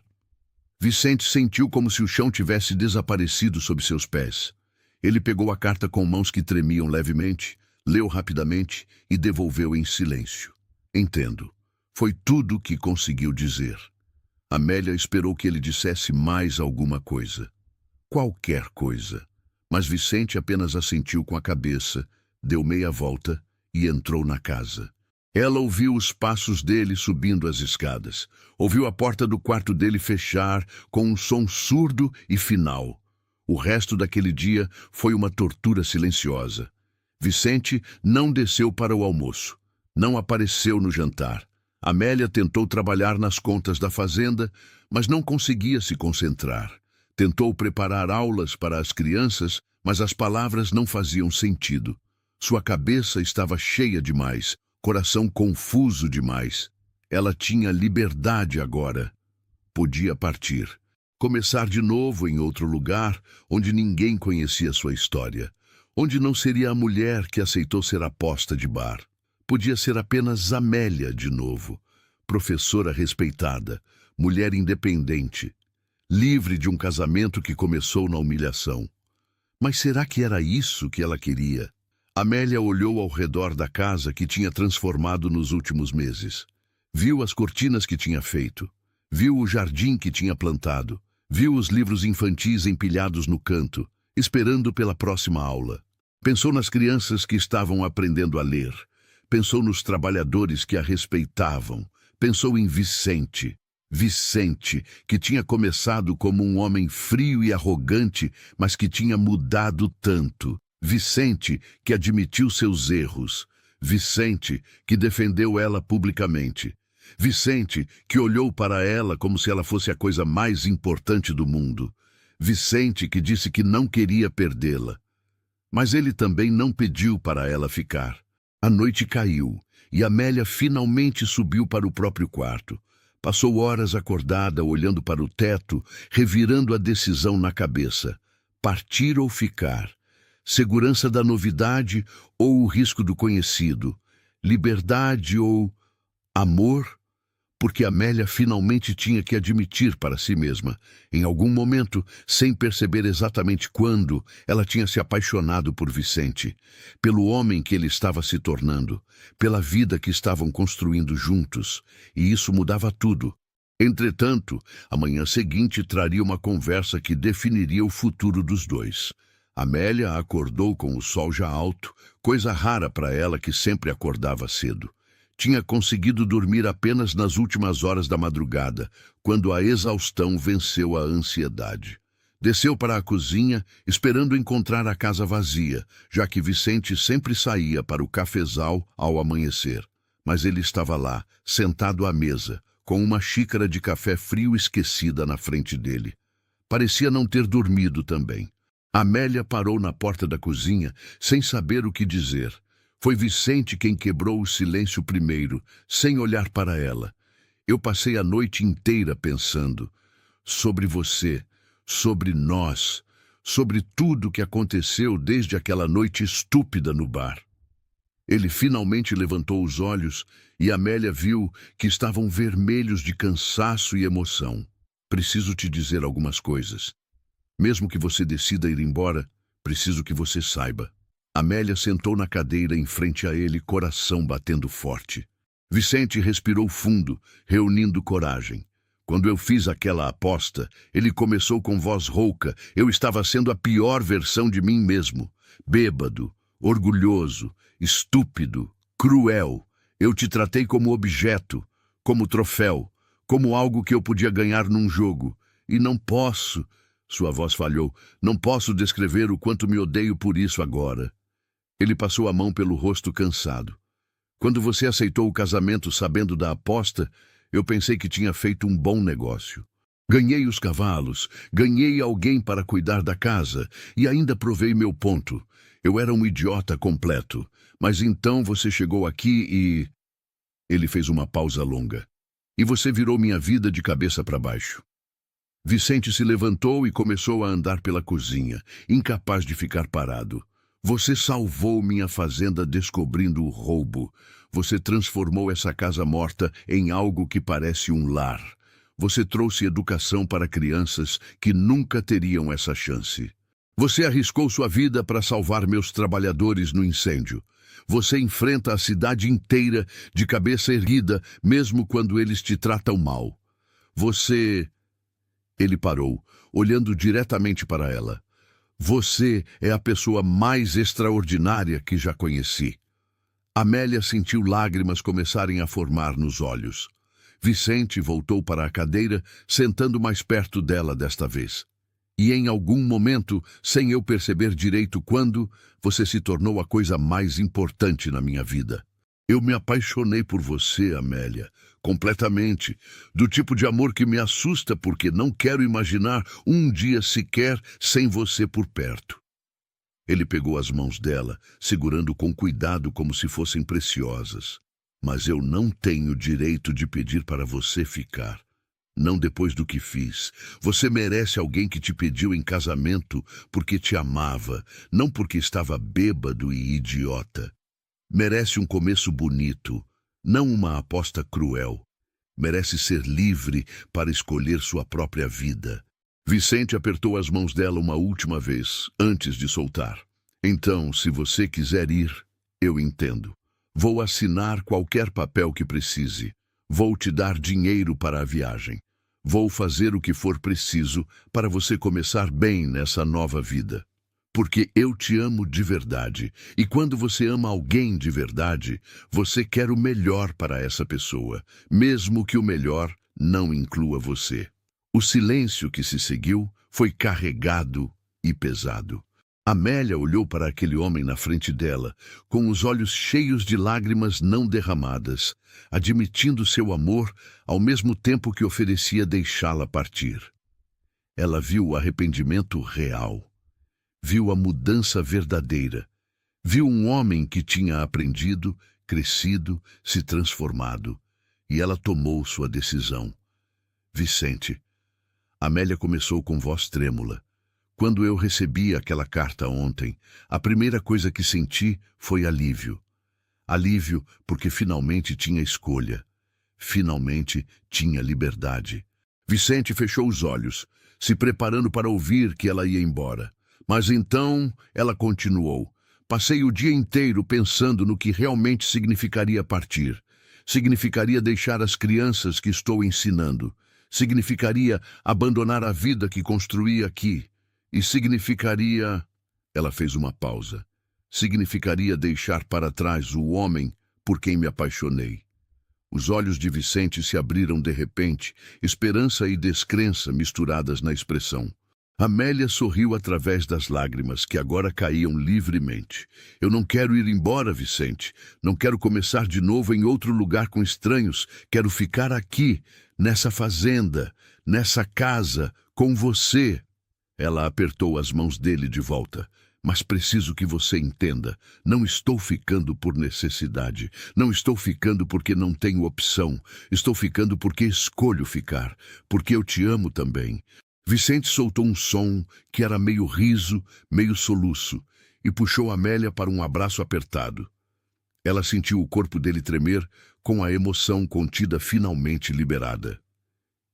Vicente sentiu como se o chão tivesse desaparecido sob seus pés. Ele pegou a carta com mãos que tremiam levemente, leu rapidamente e devolveu em silêncio. Entendo. Foi tudo o que conseguiu dizer. Amélia esperou que ele dissesse mais alguma coisa. Qualquer coisa. Mas Vicente apenas assentiu com a cabeça, deu meia volta e entrou na casa. Ela ouviu os passos dele subindo as escadas. Ouviu a porta do quarto dele fechar com um som surdo e final. O resto daquele dia foi uma tortura silenciosa. Vicente não desceu para o almoço. Não apareceu no jantar. Amélia tentou trabalhar nas contas da fazenda, mas não conseguia se concentrar. Tentou preparar aulas para as crianças, mas as palavras não faziam sentido. Sua cabeça estava cheia demais, coração confuso demais. Ela tinha liberdade agora. Podia partir. Começar de novo em outro lugar, onde ninguém conhecia sua história. Onde não seria a mulher que aceitou ser aposta de bar. Podia ser apenas Amélia de novo. Professora respeitada, mulher independente. Livre de um casamento que começou na humilhação. Mas será que era isso que ela queria? Amélia olhou ao redor da casa que tinha transformado nos últimos meses. Viu as cortinas que tinha feito. Viu o jardim que tinha plantado. Viu os livros infantis empilhados no canto, esperando pela próxima aula. Pensou nas crianças que estavam aprendendo a ler. Pensou nos trabalhadores que a respeitavam. Pensou em Vicente. Vicente, que tinha começado como um homem frio e arrogante, mas que tinha mudado tanto. Vicente, que admitiu seus erros. Vicente, que defendeu ela publicamente. Vicente, que olhou para ela como se ela fosse a coisa mais importante do mundo. Vicente, que disse que não queria perdê-la. Mas ele também não pediu para ela ficar. A noite caiu, e Amélia finalmente subiu para o próprio quarto. Passou horas acordada, olhando para o teto, revirando a decisão na cabeça. Partir ou ficar? Segurança da novidade ou o risco do conhecido? Liberdade ou amor? Porque Amélia finalmente tinha que admitir para si mesma, em algum momento, sem perceber exatamente quando, ela tinha se apaixonado por Vicente, pelo homem que ele estava se tornando, pela vida que estavam construindo juntos, e isso mudava tudo. Entretanto, a manhã seguinte traria uma conversa que definiria o futuro dos dois. Amélia acordou com o sol já alto, coisa rara para ela que sempre acordava cedo. Tinha conseguido dormir apenas nas últimas horas da madrugada, quando a exaustão venceu a ansiedade. Desceu para a cozinha, esperando encontrar a casa vazia, já que Vicente sempre saía para o cafezal ao amanhecer. Mas ele estava lá, sentado à mesa, com uma xícara de café frio esquecida na frente dele. Parecia não ter dormido também. Amélia parou na porta da cozinha, sem saber o que dizer. Foi Vicente quem quebrou o silêncio primeiro, sem olhar para ela. Eu passei a noite inteira pensando sobre você, sobre nós, sobre tudo o que aconteceu desde aquela noite estúpida no bar. Ele finalmente levantou os olhos e Amélia viu que estavam vermelhos de cansaço e emoção. Preciso te dizer algumas coisas. Mesmo que você decida ir embora, preciso que você saiba. Amélia sentou na cadeira em frente a ele, coração batendo forte. Vicente respirou fundo, reunindo coragem. Quando eu fiz aquela aposta, ele começou com voz rouca. Eu estava sendo a pior versão de mim mesmo. Bêbado, orgulhoso, estúpido, cruel. Eu te tratei como objeto, como troféu, como algo que eu podia ganhar num jogo. E não posso. Sua voz falhou. Não posso descrever o quanto me odeio por isso agora. Ele passou a mão pelo rosto cansado. Quando você aceitou o casamento sabendo da aposta, eu pensei que tinha feito um bom negócio. Ganhei os cavalos, ganhei alguém para cuidar da casa e ainda provei meu ponto. Eu era um idiota completo. Mas então você chegou aqui e... Ele fez uma pausa longa. E você virou minha vida de cabeça para baixo. Vicente se levantou e começou a andar pela cozinha, incapaz de ficar parado. Você salvou minha fazenda descobrindo o roubo. Você transformou essa casa morta em algo que parece um lar. Você trouxe educação para crianças que nunca teriam essa chance. Você arriscou sua vida para salvar meus trabalhadores no incêndio. Você enfrenta a cidade inteira de cabeça erguida, mesmo quando eles te tratam mal. Você... Ele parou, olhando diretamente para ela. Você é a pessoa mais extraordinária que já conheci. Amélia sentiu lágrimas começarem a formar nos olhos. Vicente voltou para a cadeira, sentando mais perto dela desta vez. E em algum momento, sem eu perceber direito quando, você se tornou a coisa mais importante na minha vida. Eu me apaixonei por você, Amélia, completamente, do tipo de amor que me assusta porque não quero imaginar um dia sequer sem você por perto. Ele pegou as mãos dela, segurando com cuidado como se fossem preciosas. Mas eu não tenho direito de pedir para você ficar. Não depois do que fiz. Você merece alguém que te pediu em casamento porque te amava, não porque estava bêbado e idiota. Merece um começo bonito, não uma aposta cruel. Merece ser livre para escolher sua própria vida. Vicente apertou as mãos dela uma última vez, antes de soltar. Então, se você quiser ir, eu entendo. Vou assinar qualquer papel que precise. Vou te dar dinheiro para a viagem. Vou fazer o que for preciso para você começar bem nessa nova vida. Porque eu te amo de verdade. E quando você ama alguém de verdade, você quer o melhor para essa pessoa, mesmo que o melhor não inclua você. O silêncio que se seguiu foi carregado e pesado. Amélia olhou para aquele homem na frente dela, com os olhos cheios de lágrimas não derramadas, admitindo seu amor ao mesmo tempo que oferecia deixá-la partir. Ela viu o arrependimento real, viu a mudança verdadeira, viu um homem que tinha aprendido, crescido, se transformado, e ela tomou sua decisão. Vicente. Amélia começou com voz trêmula. Quando eu recebi aquela carta ontem, a primeira coisa que senti foi alívio. Alívio porque finalmente tinha escolha. Finalmente tinha liberdade. Vicente fechou os olhos, se preparando para ouvir que ela ia embora. Mas então ela continuou. Passei o dia inteiro pensando no que realmente significaria partir. Significaria deixar as crianças que estou ensinando. Significaria abandonar a vida que construí aqui. E significaria... Ela fez uma pausa. Significaria deixar para trás o homem por quem me apaixonei. Os olhos de Vicente se abriram de repente, esperança e descrença misturadas na expressão. Amélia sorriu através das lágrimas, que agora caíam livremente. Eu não quero ir embora, Vicente. Não quero começar de novo em outro lugar com estranhos. Quero ficar aqui, nessa fazenda, nessa casa, com você. Ela apertou as mãos dele de volta. Mas preciso que você entenda. Não estou ficando por necessidade. Não estou ficando porque não tenho opção. Estou ficando porque escolho ficar. Porque eu te amo também. Vicente soltou um som que era meio riso, meio soluço, e puxou Amélia para um abraço apertado. Ela sentiu o corpo dele tremer, com a emoção contida finalmente liberada.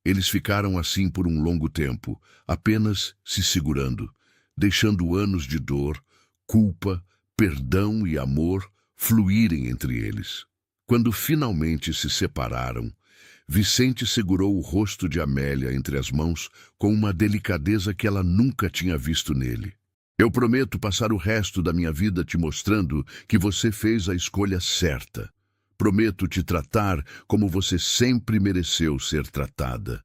Eles ficaram assim por um longo tempo, apenas se segurando, deixando anos de dor, culpa, perdão e amor fluírem entre eles. Quando finalmente se separaram, Vicente segurou o rosto de Amélia entre as mãos com uma delicadeza que ela nunca tinha visto nele. Eu prometo passar o resto da minha vida te mostrando que você fez a escolha certa. Prometo te tratar como você sempre mereceu ser tratada.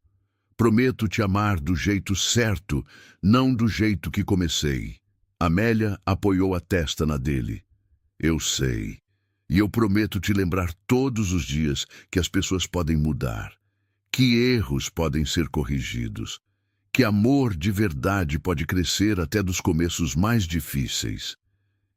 Prometo te amar do jeito certo, não do jeito que comecei. Amélia apoiou a testa na dele. Eu sei. E eu prometo te lembrar todos os dias que as pessoas podem mudar, que erros podem ser corrigidos, que amor de verdade pode crescer até dos começos mais difíceis.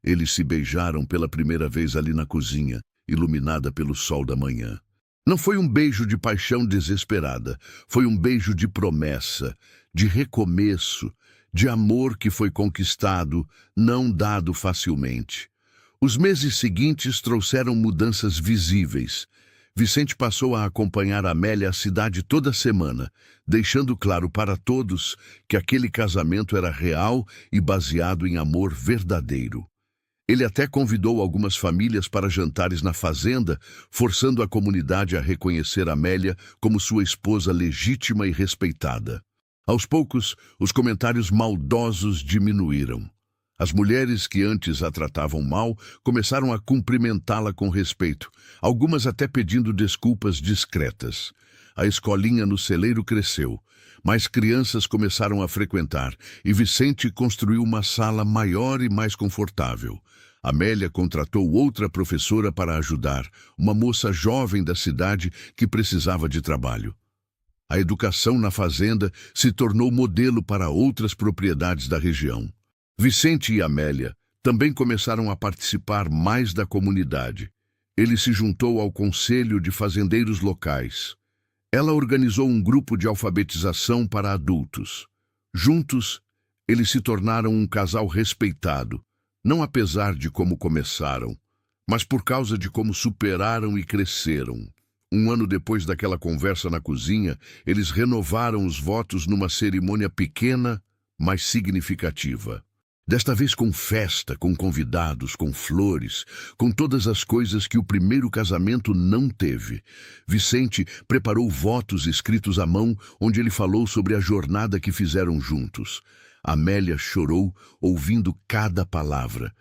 Eles se beijaram pela primeira vez ali na cozinha, iluminada pelo sol da manhã. Não foi um beijo de paixão desesperada, foi um beijo de promessa, de recomeço, de amor que foi conquistado, não dado facilmente. Os meses seguintes trouxeram mudanças visíveis. Vicente passou a acompanhar Amélia à cidade toda semana, deixando claro para todos que aquele casamento era real e baseado em amor verdadeiro. Ele até convidou algumas famílias para jantares na fazenda, forçando a comunidade a reconhecer Amélia como sua esposa legítima e respeitada. Aos poucos, os comentários maldosos diminuíram. As mulheres que antes a tratavam mal começaram a cumprimentá-la com respeito, algumas até pedindo desculpas discretas. A escolinha no celeiro cresceu, mais crianças começaram a frequentar e Vicente construiu uma sala maior e mais confortável. Amélia contratou outra professora para ajudar, uma moça jovem da cidade que precisava de trabalho. A educação na fazenda se tornou modelo para outras propriedades da região. Vicente e Amélia também começaram a participar mais da comunidade. Ele se juntou ao conselho de fazendeiros locais. Ela organizou um grupo de alfabetização para adultos. Juntos, eles se tornaram um casal respeitado, não apesar de como começaram, mas por causa de como superaram e cresceram. Um ano depois daquela conversa na cozinha, eles renovaram os votos numa cerimônia pequena, mas significativa. Desta vez com festa, com convidados, com flores, com todas as coisas que o primeiro casamento não teve. Vicente preparou votos escritos à mão, onde ele falou sobre a jornada que fizeram juntos. Amélia chorou, ouvindo cada palavra.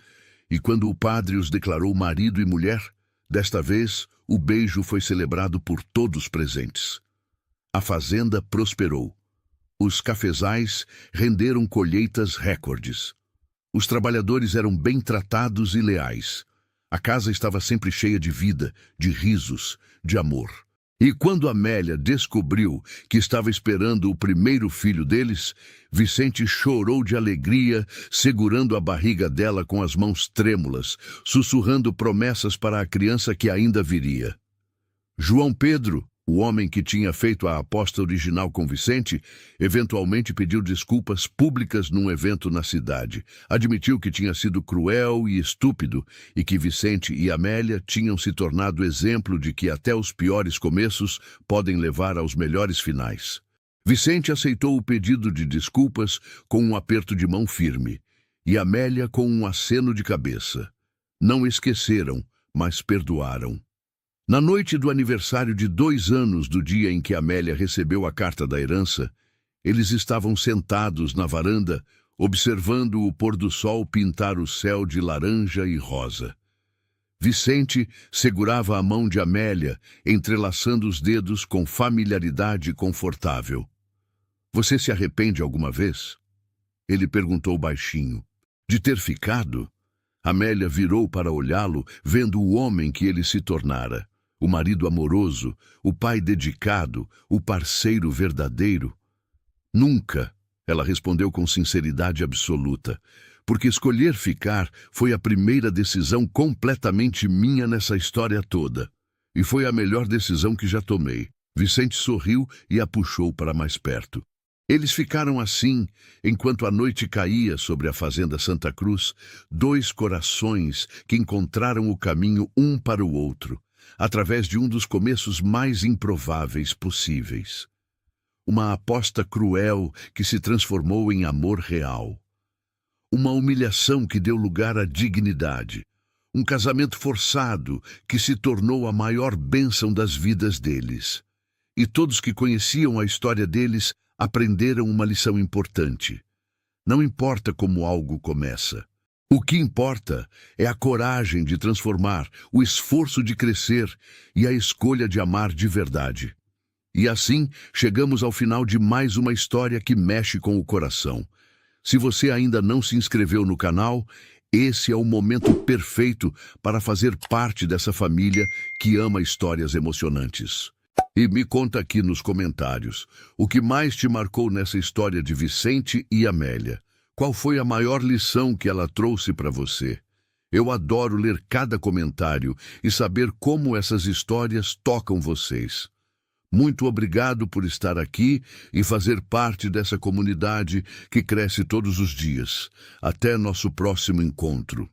E quando o padre os declarou marido e mulher, desta vez o beijo foi celebrado por todos presentes. A fazenda prosperou. Os cafezais renderam colheitas recordes. Os trabalhadores eram bem tratados e leais. A casa estava sempre cheia de vida, de risos, de amor. E quando Amélia descobriu que estava esperando o primeiro filho deles, Vicente chorou de alegria, segurando a barriga dela com as mãos trêmulas, sussurrando promessas para a criança que ainda viria. João Pedro, o homem que tinha feito a aposta original com Vicente, eventualmente pediu desculpas públicas num evento na cidade. Admitiu que tinha sido cruel e estúpido e que Vicente e Amélia tinham se tornado exemplo de que até os piores começos podem levar aos melhores finais. Vicente aceitou o pedido de desculpas com um aperto de mão firme e Amélia com um aceno de cabeça. Não esqueceram, mas perdoaram. Na noite do aniversário de 2 anos do dia em que Amélia recebeu a carta da herança, eles estavam sentados na varanda, observando o pôr do sol pintar o céu de laranja e rosa. Vicente segurava a mão de Amélia, entrelaçando os dedos com familiaridade confortável. Você se arrepende alguma vez? Ele perguntou baixinho. De ter ficado? Amélia virou para olhá-lo, vendo o homem que ele se tornara. O marido amoroso, o pai dedicado, o parceiro verdadeiro. Nunca, ela respondeu com sinceridade absoluta, porque escolher ficar foi a primeira decisão completamente minha nessa história toda. E foi a melhor decisão que já tomei. Vicente sorriu e a puxou para mais perto. Eles ficaram assim, enquanto a noite caía sobre a fazenda Santa Cruz, 2 corações que encontraram o caminho um para o outro, através de um dos começos mais improváveis possíveis. Uma aposta cruel que se transformou em amor real. Uma humilhação que deu lugar à dignidade. Um casamento forçado que se tornou a maior bênção das vidas deles. E todos que conheciam a história deles aprenderam uma lição importante. Não importa como algo começa. O que importa é a coragem de transformar, o esforço de crescer e a escolha de amar de verdade. E assim, chegamos ao final de mais uma história que mexe com o coração. Se você ainda não se inscreveu no canal, esse é o momento perfeito para fazer parte dessa família que ama histórias emocionantes. E me conta aqui nos comentários, o que mais te marcou nessa história de Vicente e Amélia? Qual foi a maior lição que ela trouxe para você? Eu adoro ler cada comentário e saber como essas histórias tocam vocês. Muito obrigado por estar aqui e fazer parte dessa comunidade que cresce todos os dias. Até nosso próximo encontro.